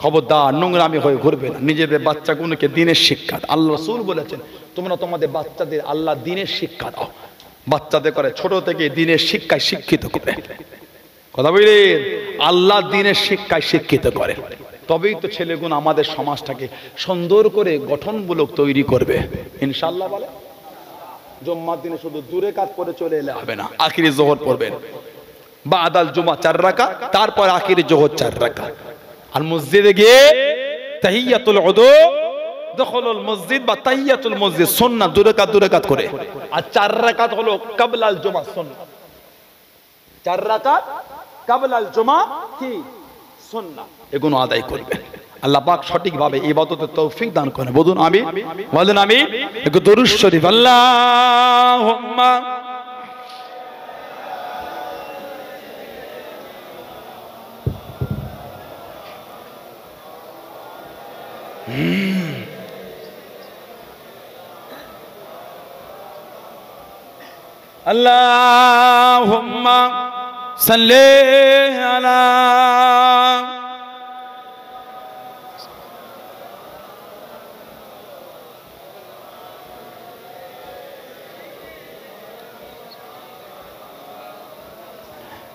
খবরদার নোংরামি হয়ে ঘুরবে না। নিজেদের বাচ্চাগুলোকে দিনের শিক্ষা, আল্লাহ রাসূল বলেছেন, তোমরা তোমাদের বাচ্চাদের আল্লাহ দিনের শিক্ষা দাও। বাচ্চাদের করে ছোট থেকে দিনের শিক্ষায় শিক্ষিত করে। কথা বলেন, আল্লাহ দিনের শিক্ষায় শিক্ষিত করে, তবেই তো ছেলেগুলো আমাদের সমাজটাকে সুন্দর করে গঠনমূলক তৈরি করবে, ইনশাআল্লাহ। বলে জুম্মার দিনে শুধু দূরে কাজ করে চলে এলে হবে না, আখিরি যোহর পড়বেন, বাদাল জুমা 4 রাকাত, তারপর আখিরি যোহর 4 রাকাত। আর মসজিদে গিয়ে তাহিয়াতুল উযু, দখলুল মসজিদ বা তাহিয়াতুল মসজিদ সুন্নাহ, 2 রাকাত করে। আর 4 রাকাত হলো ক্বাবলাল জুমা সুন্নাহ, 4 রাকাত ক্বাবলাল জুমা কি সুন্নাহ, এগুলো আদায় করবেন। আল্লাহ পাক সঠিকভাবে ইবাদতের তৌফিক দান করেন, বলুন আমিন, বলেন আমিন। একটু দরুদ শরীফ, আল্লাহুম্মা আল্লাহুম্মা সাল্লি আলা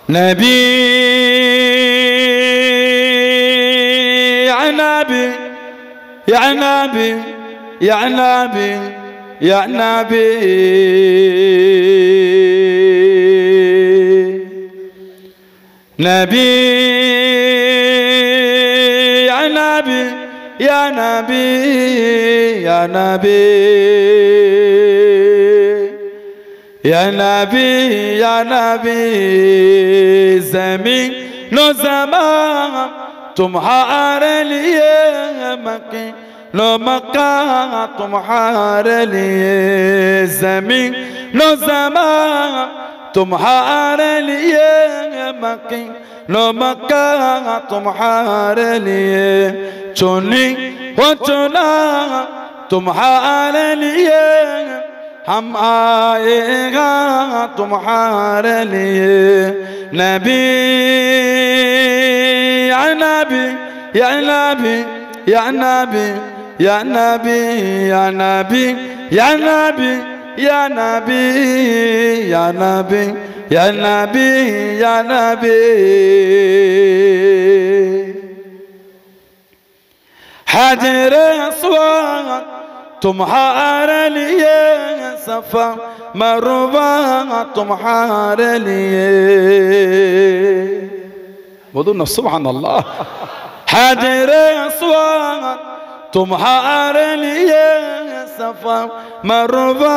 نبي يا نبي يا نبي يا نبي يا نبي नबी या नबी या नबी या नबी या नबी या नबी ज़मीन नो ज़मान तुम्हारे लिए मक्के नो मक्का तुम्हारे लिए ज़मीन नो ज़मान तुम्हारे लिए मक्के नो मक्का तुम्हारे लिए चुनी हो चुना तुम्हारे लिए हम आएगा तुम्हारे लिए नबी या नबी या नबी या नबी या नबी या नबी या नबी या नबी या नबी या नबी या नबी हजर अस्वद तुम्हारे लिए सफा मरवा तुम्हारे लिए बोलो न सुभान अल्लाह हजर अस्वद तुम्हारे लिए सफा मरवा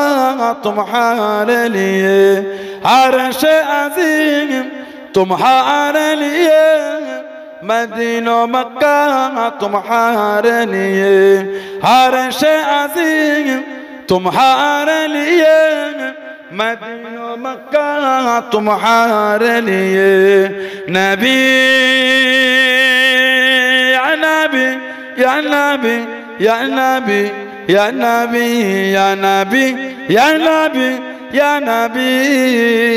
तुम्हारे लिए अर्श अज़ीम तुम्हारे लिए मदीना मक्का तुम्हारे लिए अर्श अज़ीम तुम्हारे लिए मदीना मक्का तुम्हारे लिए नबी या नबी या नबी या नबी या नबी या नबी या नबी या नबी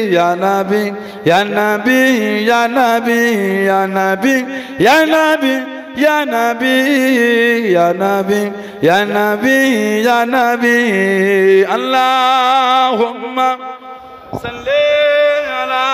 या नबी या नबी या नबी या नबी या नबी या नबी या नबी या नबी या नबी अल्लाहुम्मा सल्ली अला